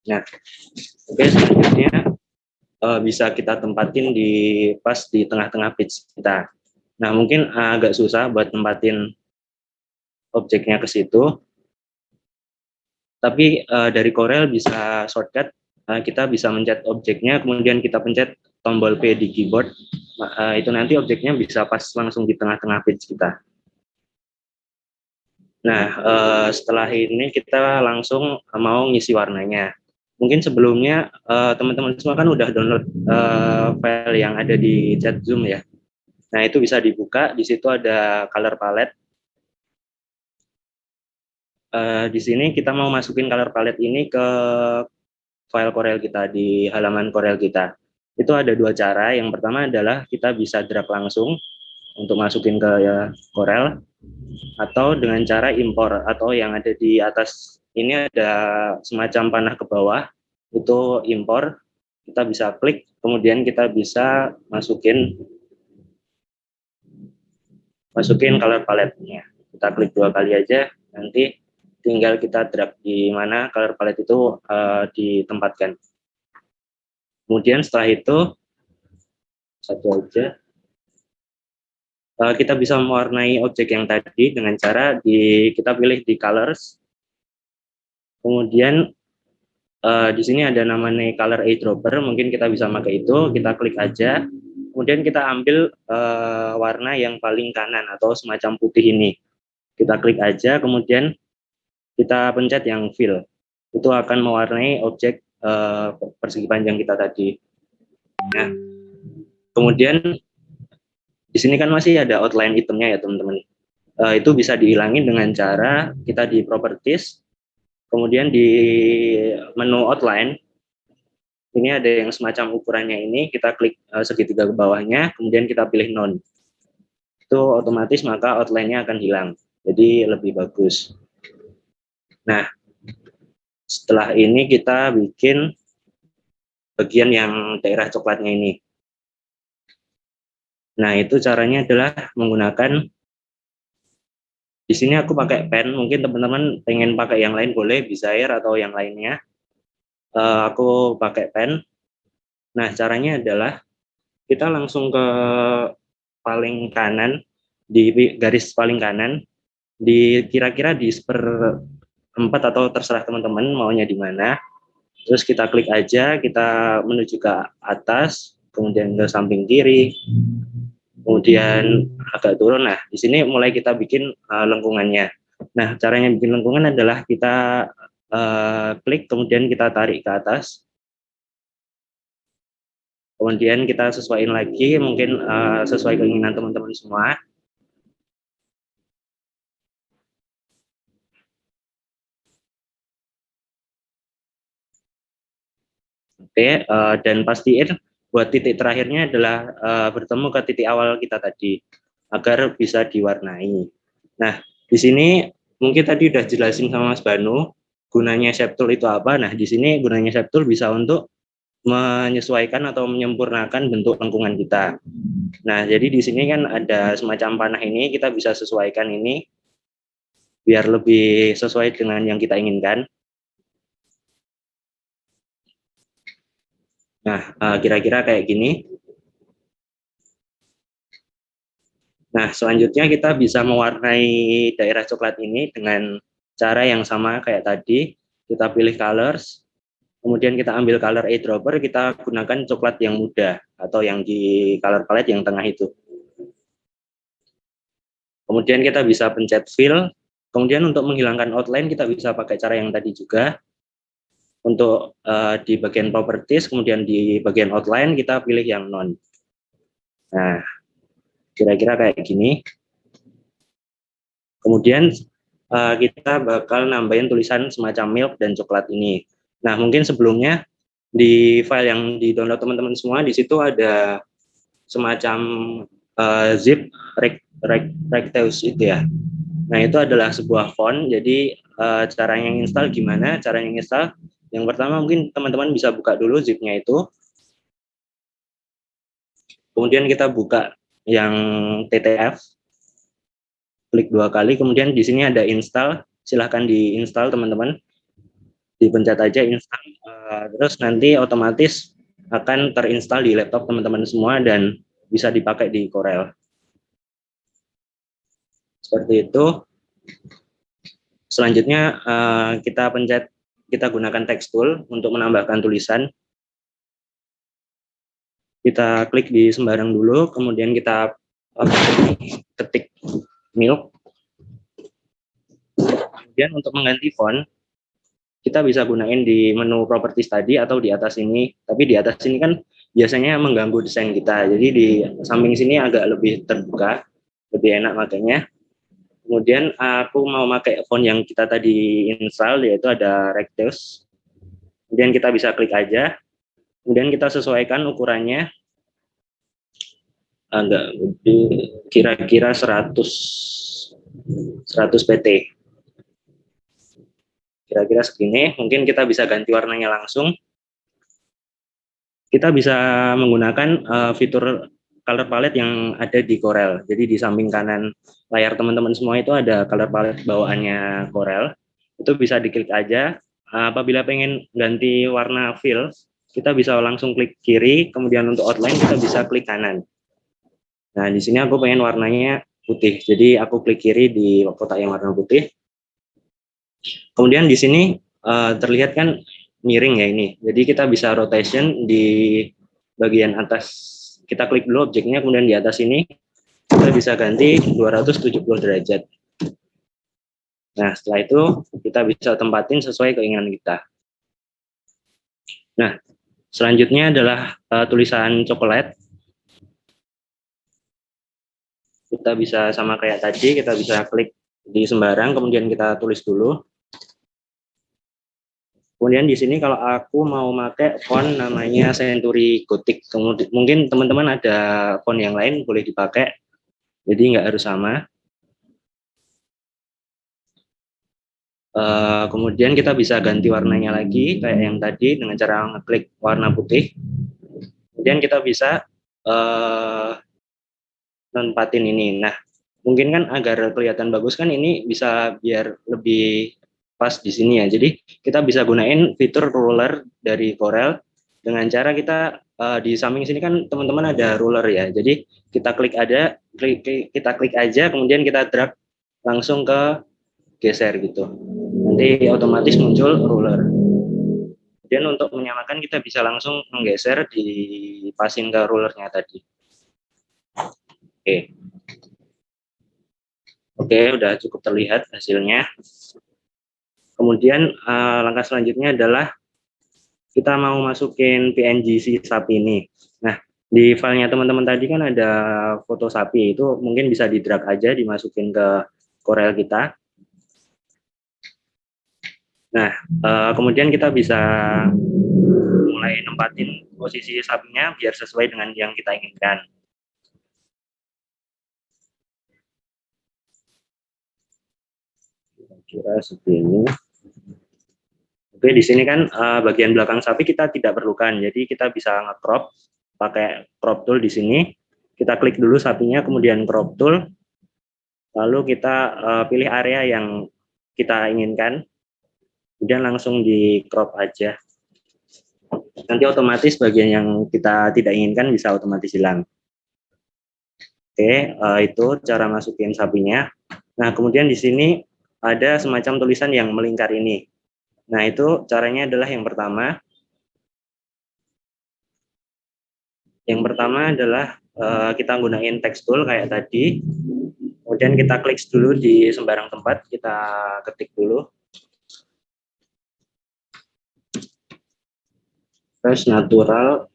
Nah, oke, selanjutnya bisa kita tempatin pas di tengah-tengah page kita. Nah, mungkin agak susah buat tempatin objeknya ke situ, tapi dari Corel bisa shortcut, kita bisa mencet objeknya, kemudian kita pencet tombol P di keyboard, itu nanti objeknya bisa pas langsung di tengah-tengah page kita. Nah, setelah ini kita langsung mau ngisi warnanya. Mungkin sebelumnya teman-teman semua kan udah download file yang ada di chat Zoom ya. Nah, itu bisa dibuka, di situ ada color palette. Di sini kita mau masukin color palette ini ke file Corel kita, di halaman Corel kita. Itu ada 2 cara. Yang pertama adalah kita bisa drag langsung untuk masukin ke Corel. atau dengan cara impor, atau yang ada di atas ini ada semacam panah ke bawah, itu impor. Kita bisa klik, kemudian kita bisa masukin color palette-nya. Kita klik 2 kali aja, nanti tinggal kita drag di mana color palette itu ditempatkan. Kemudian setelah itu, satu aja, kita bisa mewarnai objek yang tadi dengan cara kita pilih di colors. Kemudian di sini ada namanya color eyedropper, mungkin kita bisa pakai itu. Kita klik aja, kemudian kita ambil warna yang paling kanan atau semacam putih ini. Kita klik aja, kemudian kita pencet yang fill. Itu akan mewarnai objek persegi panjang kita tadi. Nah, kemudian di sini kan masih ada outline itemnya ya teman-teman. Itu bisa dihilangin dengan cara kita di properties, kemudian di menu outline, ini ada yang semacam ukurannya ini, kita klik segitiga ke bawahnya, kemudian kita pilih none. Itu otomatis maka outline-nya akan hilang, jadi lebih bagus. Nah, setelah ini kita bikin bagian yang daerah coklatnya ini. Nah, itu caranya adalah menggunakan, di sini aku pakai pen, mungkin teman-teman pengen pakai yang lain boleh, bisa air atau yang lainnya. Aku pakai pen. Nah, caranya adalah kita langsung ke paling kanan, di garis paling kanan, kira-kira di seperempat atau terserah teman-teman maunya di mana. Terus kita klik aja, kita menuju ke atas, kemudian ke samping kiri, kemudian agak turun. Nah, di sini mulai kita bikin lengkungannya. Nah, caranya bikin lengkungan adalah kita klik, kemudian kita tarik ke atas. Kemudian kita sesuaiin lagi, mungkin sesuai keinginan teman-teman semua. Oke, dan pastiin buat titik terakhirnya adalah bertemu ke titik awal kita tadi, agar bisa diwarnai. Nah, di sini mungkin tadi udah jelasin sama Mas Banu, gunanya shape tool itu apa. Nah, di sini gunanya shape tool bisa untuk menyesuaikan atau menyempurnakan bentuk lengkungan kita. Nah, jadi di sini kan ada semacam panah ini, kita bisa sesuaikan ini biar lebih sesuai dengan yang kita inginkan. Nah, kira-kira kayak gini. Nah, selanjutnya kita bisa mewarnai daerah coklat ini dengan cara yang sama kayak tadi. Kita pilih colors, kemudian kita ambil color eyedropper, kita gunakan coklat yang muda atau yang di color palette yang tengah itu. Kemudian kita bisa pencet fill. Kemudian untuk menghilangkan outline kita bisa pakai cara yang tadi juga. Untuk di bagian properties, kemudian di bagian outline kita pilih yang none. Nah, kira-kira kayak gini. Kemudian kita bakal nambahin tulisan semacam milk dan coklat ini. Nah, mungkin sebelumnya di file yang di-download teman-teman semua, di situ ada semacam zip recteus itu ya. Nah, itu adalah sebuah font. Jadi caranya install gimana? Caranya install, yang pertama mungkin teman-teman bisa buka dulu zipnya itu. Kemudian kita buka yang TTF, klik 2 kali, kemudian di sini ada install, silahkan diinstal teman-teman, dipencet aja install, terus nanti otomatis akan terinstall di laptop teman-teman semua dan bisa dipakai di Corel. Seperti itu. Selanjutnya kita gunakan text tool untuk menambahkan tulisan. Kita klik di sembarang dulu, kemudian kita ketik milk. Kemudian untuk mengganti font, kita bisa gunain di menu properties tadi atau di atas ini. Tapi di atas ini kan biasanya mengganggu desain kita. Jadi di samping sini agak lebih terbuka, lebih enak makanya. Kemudian aku mau pakai font yang kita tadi install, yaitu ada recteus. Kemudian kita bisa klik aja. Kemudian kita sesuaikan ukurannya, agak kira-kira 100 100 pt. Kira-kira segini. Mungkin kita bisa ganti warnanya langsung. Kita bisa menggunakan fitur color palette yang ada di Corel. Jadi di samping kanan layar teman-teman semua itu ada color palette bawaannya Corel. Itu bisa diklik aja. Apabila pengen ganti warna fill, kita bisa langsung klik kiri, kemudian untuk outline kita bisa klik kanan. Nah, di sini aku pengen warnanya putih. Jadi aku klik kiri di kotak yang warna putih. Kemudian di sini terlihat kan miring ya ini. Jadi kita bisa rotation di bagian atas. Kita klik dulu objeknya, kemudian di atas ini kita bisa ganti 270 derajat. Nah, setelah itu kita bisa tempatin sesuai keinginan kita. Nah, selanjutnya adalah tulisan coklat. Kita bisa sama kayak tadi, kita bisa klik di sembarang, kemudian kita tulis dulu. Kemudian di sini kalau aku mau pakai font namanya Century Gothic. Kemudian mungkin teman-teman ada font yang lain boleh dipakai, jadi nggak harus sama. Kemudian kita bisa ganti warnanya lagi kayak yang tadi dengan cara ngeklik warna putih. Kemudian kita bisa nempatin ini. Nah, mungkin kan agar kelihatan bagus kan ini bisa biar lebih pas di sini ya. Jadi kita bisa gunain fitur ruler dari Corel dengan cara kita di samping sini kan teman-teman ada ruler ya. Jadi kita klik aja, kemudian kita drag langsung ke geser gitu. Nanti otomatis muncul ruler. Kemudian untuk menyamakan kita bisa langsung menggeser dipasin ke rulernya tadi. Oke, udah cukup terlihat hasilnya. Kemudian langkah selanjutnya adalah kita mau masukin PNG si sapi ini. Nah, di filenya teman-teman tadi kan ada foto sapi, itu mungkin bisa di drag aja dimasukin ke Corel kita. Nah, kemudian kita bisa mulai nempatin posisi sapinya biar sesuai dengan yang kita inginkan. Kira segini. Oke, di sini kan bagian belakang sapi kita tidak perlukan, jadi kita bisa nge-crop pakai crop tool di sini. Kita klik dulu sapinya, kemudian crop tool, lalu kita pilih area yang kita inginkan, kemudian langsung di crop aja. Nanti otomatis bagian yang kita tidak inginkan bisa otomatis hilang. Oke, itu cara masukin sapinya. Nah, kemudian di sini ada semacam tulisan yang melingkar ini. Nah, itu caranya adalah yang pertama. Yang pertama adalah kita gunain text tool kayak tadi. Kemudian kita klik dulu di sembarang tempat, kita ketik dulu. Terus natural.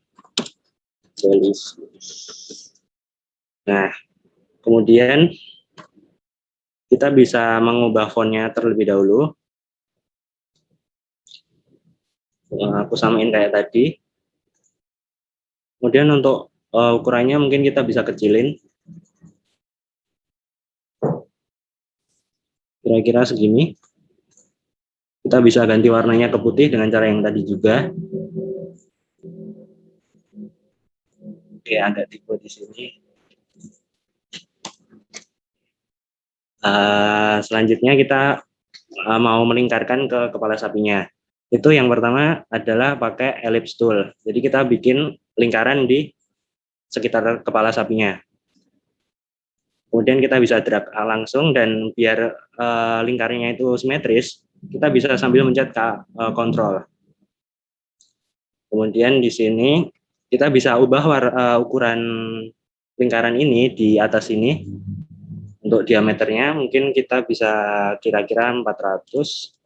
Nah, kemudian kita bisa mengubah fontnya terlebih dahulu. Aku samain kayak tadi. Kemudian untuk ukurannya mungkin kita bisa kecilin. Kira-kira segini. Kita bisa ganti warnanya ke putih dengan cara yang tadi juga. Oke, agak tipe di sini. Selanjutnya kita mau melingkarkan ke kepala sapinya. Itu yang pertama adalah pakai ellipse tool. Jadi kita bikin lingkaran di sekitar kepala sapinya. Kemudian kita bisa drag langsung, dan biar lingkarannya itu simetris, kita bisa sambil mencet kontrol. Kemudian di sini kita bisa ubah ukuran lingkaran ini di atas ini. Untuk diameternya mungkin kita bisa kira-kira 400.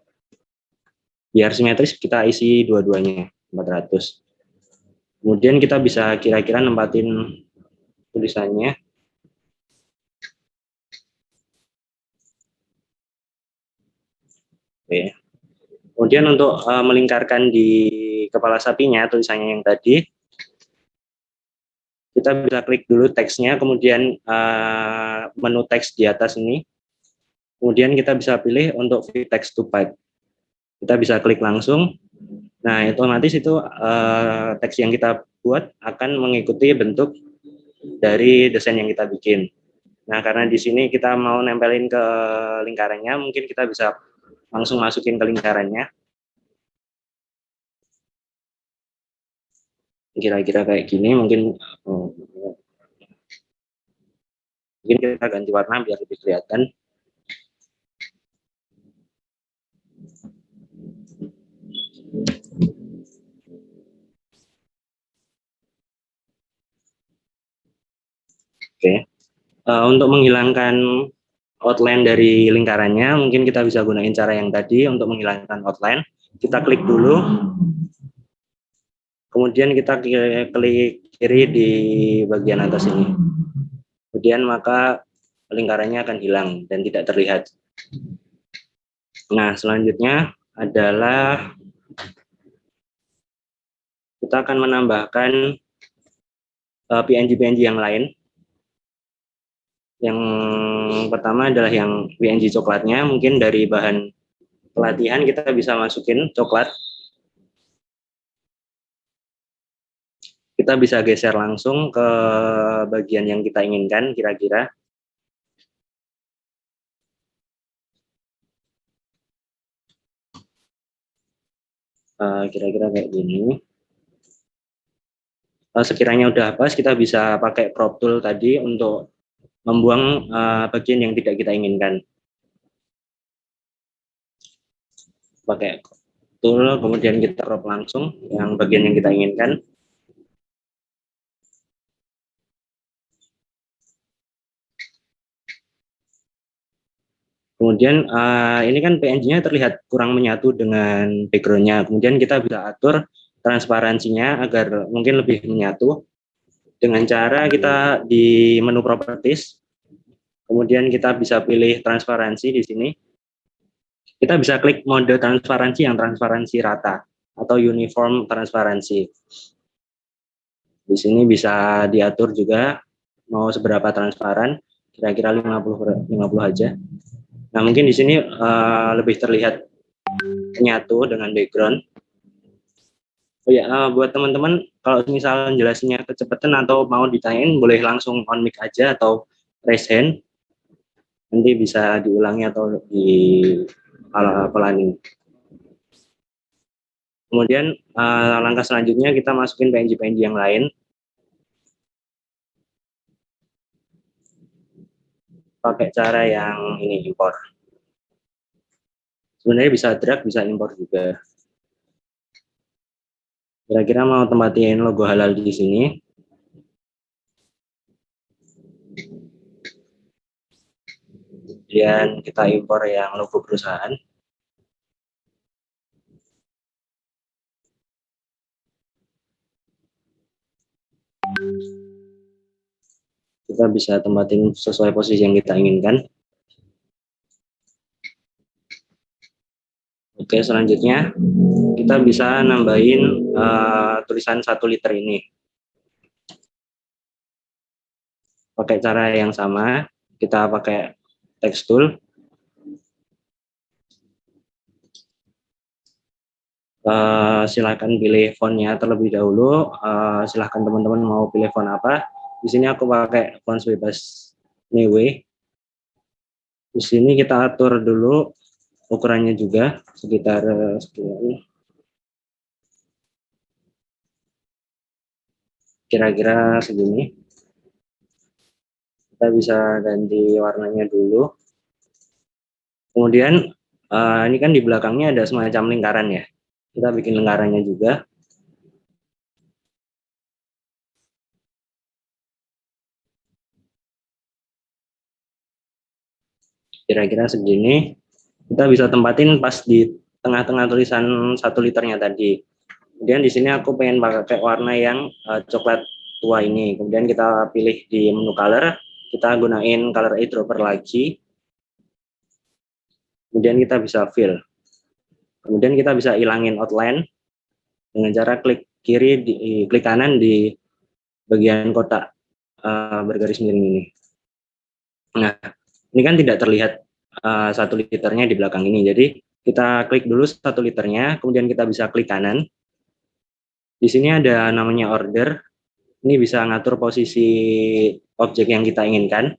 Biar simetris kita isi dua-duanya 400. Kemudian kita bisa kira-kira nempatin tulisannya. Oke. Kemudian untuk melingkarkan di kepala sapinya tulisannya yang tadi, kita bisa klik dulu teksnya, kemudian menu teks di atas ini, Kemudian kita bisa pilih untuk fit text to pipe. Kita bisa klik langsung. Nah, otomatis itu teks yang kita buat akan mengikuti bentuk dari desain yang kita bikin. Nah, karena di sini kita mau nempelin ke lingkarannya, mungkin kita bisa langsung masukin ke lingkarannya. Kira-kira kayak gini, mungkin kita ganti warna biar lebih kelihatan. Oke. Untuk menghilangkan outline dari lingkarannya, mungkin kita bisa gunain cara yang tadi untuk menghilangkan outline. Kita klik dulu, kemudian kita klik kiri di bagian atas ini. Kemudian maka lingkarannya akan hilang dan tidak terlihat. Nah, selanjutnya adalah kita akan menambahkan PNG-PNG yang lain. Yang pertama adalah yang PNG coklatnya, mungkin dari bahan pelatihan kita bisa masukin coklat. Kita bisa geser langsung ke bagian yang kita inginkan kira-kira. Kira-kira kayak gini. Sekiranya udah pas, kita bisa pakai crop tool tadi untuk membuang bagian yang tidak kita inginkan. Pakai tool, kemudian kita crop langsung yang bagian yang kita inginkan. Kemudian ini kan PNG-nya terlihat kurang menyatu dengan background-nya. Kemudian kita bisa atur transparansinya agar mungkin lebih menyatu dengan cara kita di menu properties. Kemudian kita bisa pilih transparansi di sini. Kita bisa klik mode transparansi yang transparansi rata atau uniform transparansi. Di sini bisa diatur juga mau seberapa transparan, kira-kira 50 aja. Nah, mungkin di sini lebih terlihat nyatu dengan background. Oh ya, buat teman-teman kalau misal jelasinnya kecepatan atau mau ditanyain boleh langsung on mic aja atau raise hand. Nanti bisa diulangi atau dipelanin. Kemudian langkah selanjutnya kita masukin PNG-PNG yang lain. Pakai cara yang ini, import. Sebenarnya bisa drag, bisa import juga. Kira-kira mau tempatin logo halal di sini. Kemudian kita impor yang logo perusahaan. Kita bisa tempatin sesuai posisi yang kita inginkan. Oke, selanjutnya kita bisa nambahin tulisan 1 liter ini. Pakai cara yang sama, kita pakai text tool. Silahkan pilih fontnya terlebih dahulu. Silahkan teman-teman mau pilih font apa. Di sini aku pakai font bebas Neway. Di sini kita atur dulu ukurannya juga sekitar sekian. Kira-kira segini. Kita bisa ganti warnanya dulu. Kemudian ini kan di belakangnya ada semacam lingkaran ya. Kita bikin lingkarannya juga. Kira-kira segini. Kita bisa tempatin pas di tengah-tengah tulisan 1 liternya tadi. Kemudian di sini aku pengen pakai warna yang coklat tua ini. Kemudian kita pilih di menu color, kita gunain color eyedropper lagi. Kemudian kita bisa fill. Kemudian kita bisa hilangin outline dengan cara klik kiri, klik kanan di bagian kotak bergaris miring ini. Nah, ini kan tidak terlihat 1 liternya di belakang ini. Jadi kita klik dulu 1 liternya, kemudian kita bisa klik kanan. Di sini ada namanya order. Ini bisa ngatur posisi objek yang kita inginkan.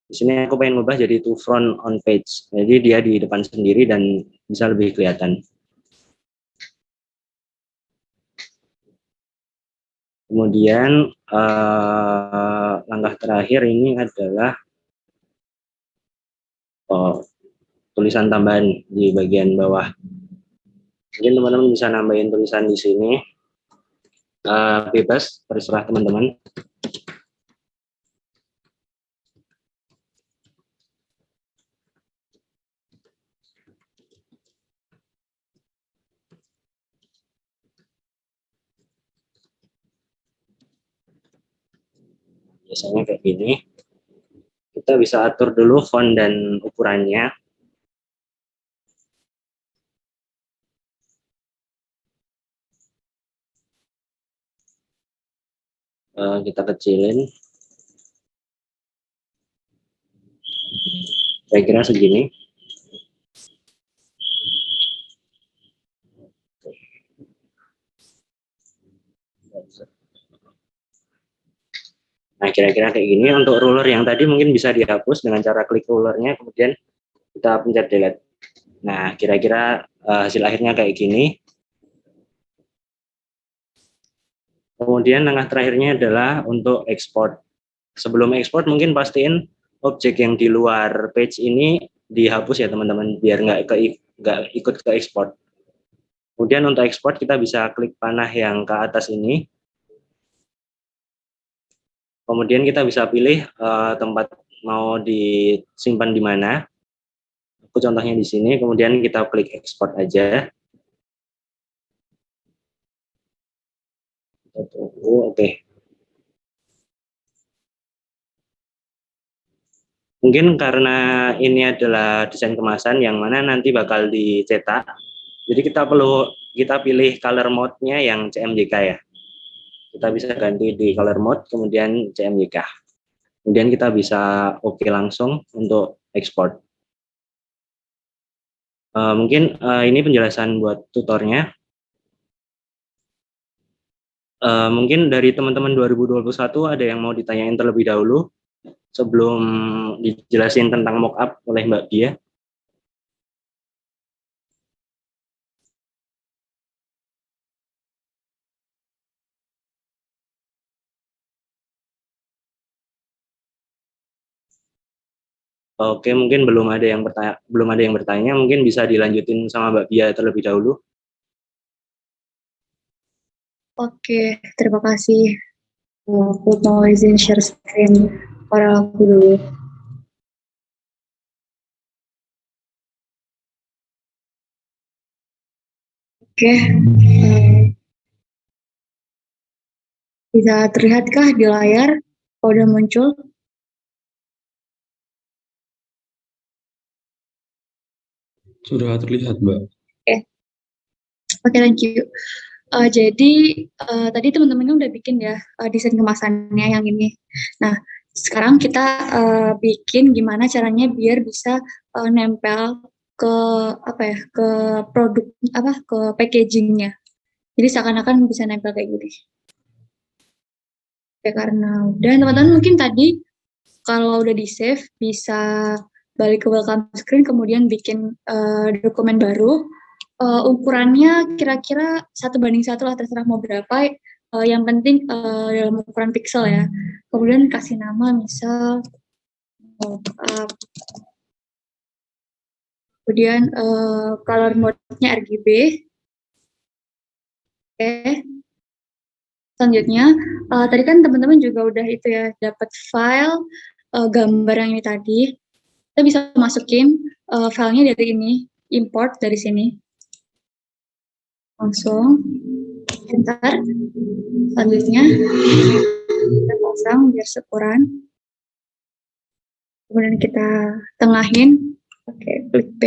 Di sini aku pengen ngubah jadi to front on page. Jadi dia di depan sendiri dan bisa lebih kelihatan. Kemudian langkah terakhir ini adalah tulisan tambahan di bagian bawah. Mungkin teman-teman bisa nambahin tulisan di sini. Bebas, terserah teman-teman. Biasanya kayak gini. Kita bisa atur dulu font dan ukurannya. Kita kecilin. Saya kira segini. Nah, kira-kira kayak gini. Untuk ruler yang tadi mungkin bisa dihapus dengan cara klik rulernya, kemudian kita pencet delete. Nah, kira-kira hasil akhirnya kayak gini. Kemudian langkah terakhirnya adalah untuk export. Sebelum export mungkin pastiin objek yang di luar page ini dihapus ya teman-teman, biar nggak ikut ke export. Kemudian untuk export kita bisa klik panah yang ke atas ini. Kemudian kita bisa pilih tempat mau disimpan di mana. Aku contohnya di sini, kemudian kita klik export aja. Oke. Mungkin karena ini adalah desain kemasan yang mana nanti bakal dicetak, jadi kita pilih color mode-nya yang CMYK ya. Kita bisa ganti di color mode, kemudian CMYK. Kemudian kita bisa oke langsung untuk export. Mungkin ini penjelasan buat tutornya. Mungkin dari teman-teman 2021 ada yang mau ditanyain terlebih dahulu sebelum dijelasin tentang mockup oleh Mbak Bia. Oke, mungkin belum ada yang bertanya, mungkin bisa dilanjutin sama Mbak Bia terlebih dahulu. Oke, terima kasih. Aku mau izin share screen para aku dulu. Oke, bisa terlihatkah di layar? Kalau udah muncul? Sudah terlihat, Mbak. Oke, thank you. Jadi tadi teman-temannya udah bikin ya desain kemasannya yang ini. Nah, sekarang kita bikin gimana caranya biar bisa nempel ke ke produk ke packagingnya. Jadi seakan-akan bisa nempel kayak gini. Ya karena udah teman-teman mungkin tadi kalau udah di save bisa balik ke welcome screen kemudian bikin dokumen baru. Ukurannya kira-kira 1:1 lah, terserah mau berapa. Yang penting dalam ukuran pixel ya. Kemudian kasih nama misal kemudian color mode-nya RGB. Oke. Selanjutnya tadi kan teman-teman juga udah itu ya dapat file gambar yang ini tadi. Kita bisa masukin filenya dari ini, import dari sini. Langsung enter. Selanjutnya kita pasang biar seukuran. Kemudian kita tengahin. Oke, klik P.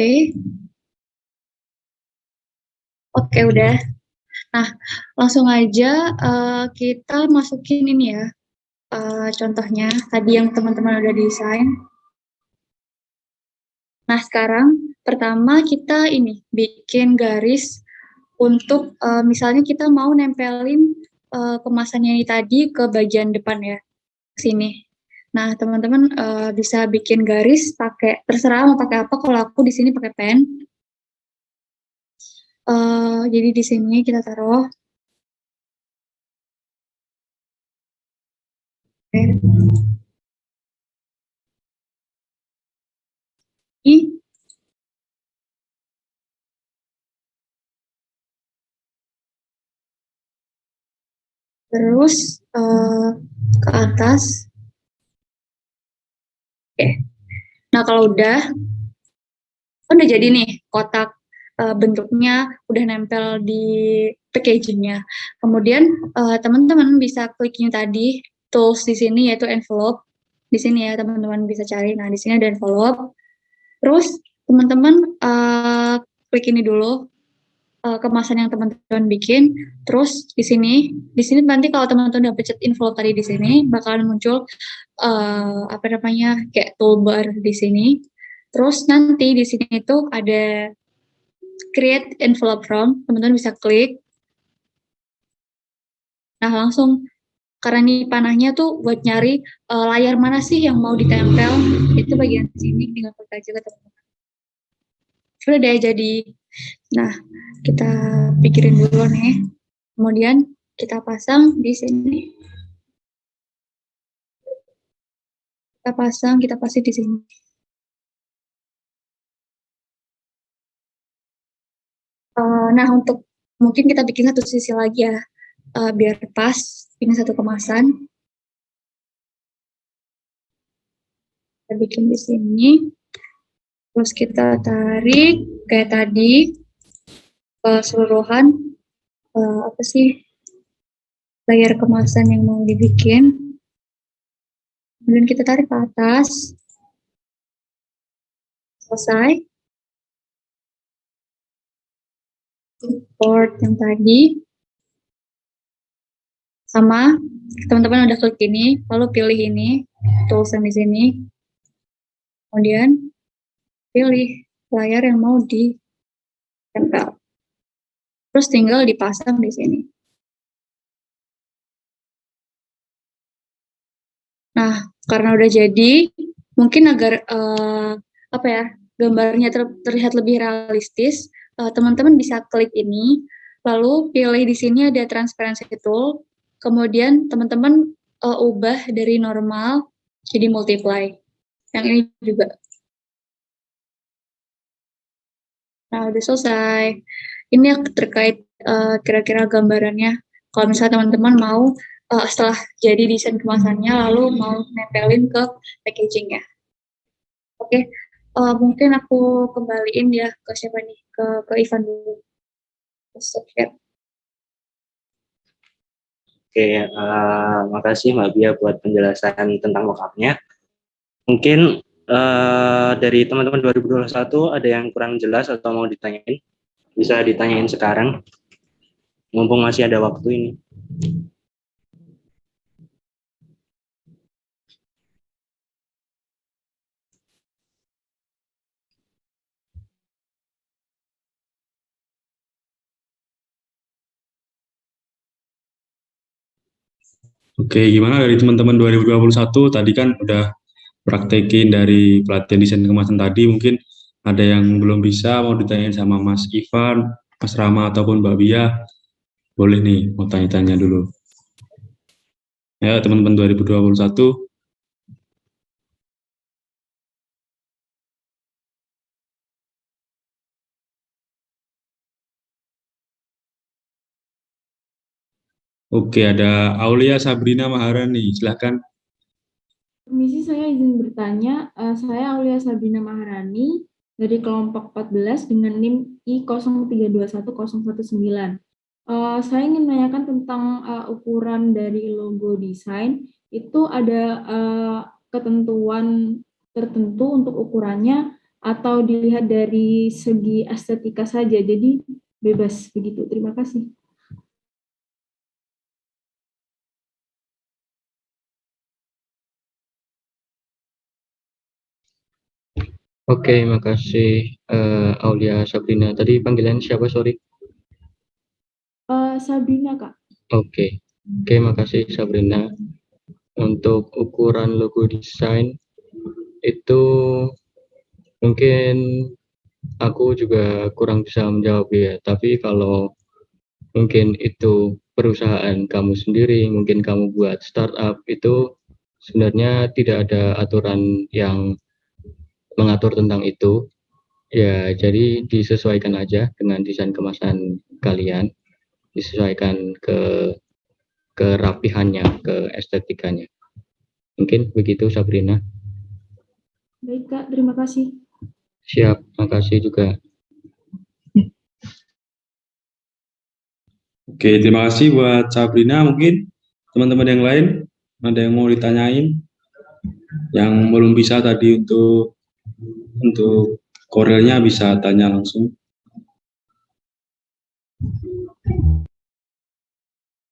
Oke, udah. Nah, langsung aja kita masukin ini ya. Contohnya tadi yang teman-teman udah desain. Nah, sekarang pertama kita ini bikin garis untuk misalnya kita mau nempelin kemasannya ini tadi ke bagian depan ya, sini. Nah, teman-teman bisa bikin garis pakai terserah mau pakai apa. Kalau aku di sini pakai pen. Jadi di sini kita taruh. Ini terus ke atas. Oke. Nah, kalau udah jadi nih kotak bentuknya udah nempel di packagingnya. Kemudian teman-teman bisa klik ini tadi tools di sini yaitu envelope. Di sini ya teman-teman bisa cari. Nah, di sini ada envelope. Terus teman-teman klik ini dulu kemasan yang teman-teman bikin. Terus di sini nanti kalau teman-teman udah pencet envelope tadi di sini bakalan muncul apa namanya kayak toolbar di sini. Terus nanti di sini itu ada create envelope from, teman-teman bisa klik. Nah, langsung karena ini panahnya tuh buat nyari layar mana sih yang mau ditempel, itu bagian sini tinggal klik aja ke teman-teman. Sudah deh jadi. Nah, kita pikirin dulu nih. Kemudian kita pasang di sini. Kita pasang di sini. Nah, untuk mungkin kita bikin satu sisi lagi ya, biar pas. Ini satu kemasan. Kita bikin di sini. Terus kita tarik kayak tadi keseluruhan apa sih layar kemasan yang mau dibikin. Kemudian kita tarik ke atas. Selesai. Import yang tadi. Sama teman-teman udah klik ini, lalu pilih ini, tools yang di sini. Kemudian pilih layar yang mau ditempel. Terus tinggal dipasang di sini. Nah, karena udah jadi, mungkin agar apa ya gambarnya terlihat lebih realistis, teman-teman bisa klik ini, lalu pilih di sini ada transparency tool, kemudian teman-teman ubah dari normal jadi multiply. Yang ini juga. Nah, udah selesai. Ini terkait kira-kira gambarannya. Kalau misalnya teman-teman mau setelah jadi desain kemasannya, lalu mau nempelin ke packagingnya. Oke, mungkin aku kembaliin ya ke siapa nih? Ke Ivan dulu. Oke, makasih Mbak Bia buat penjelasan tentang mockupnya. Mungkin dari teman-teman 2021 ada yang kurang jelas atau mau ditanyain, bisa ditanyain sekarang, mumpung masih ada waktu ini. Oke, gimana dari teman-teman 2021 tadi kan udah praktekin dari pelatihan desain kemasan tadi, mungkin ada yang belum bisa mau ditanyain sama Mas Ivan, Mas Rama ataupun Mbak Bia, boleh nih mau tanya-tanya dulu. Ya, teman-teman 2021. Oke, ada Aulia Sabrina Maharani, silakan. Permisi, saya izin bertanya. Saya Aulia Sabrina Maharani dari kelompok 14 dengan NIM I03210119. Saya ingin menanyakan tentang ukuran dari logo desain. Itu ada ketentuan tertentu untuk ukurannya atau dilihat dari segi estetika saja. Jadi bebas begitu. Terima kasih. Oke, makasih Aulia Sabrina. Tadi panggilan siapa, sorry? Sabrina, Kak. Oke, makasih Sabrina. Untuk ukuran logo desain itu mungkin aku juga kurang bisa menjawab ya. Tapi kalau mungkin itu perusahaan kamu sendiri, mungkin kamu buat startup, itu sebenarnya tidak ada aturan yang mengatur tentang itu. Ya, jadi disesuaikan aja dengan desain kemasan kalian, disesuaikan ke kerapihannya, ke estetikanya. Mungkin begitu Sabrina. Baik, Kak. Terima kasih. Siap, makasih juga. Oke, terima kasih buat Sabrina. Mungkin teman-teman yang lain ada yang mau ditanyain, yang belum bisa tadi untuk Corelnya bisa tanya langsung.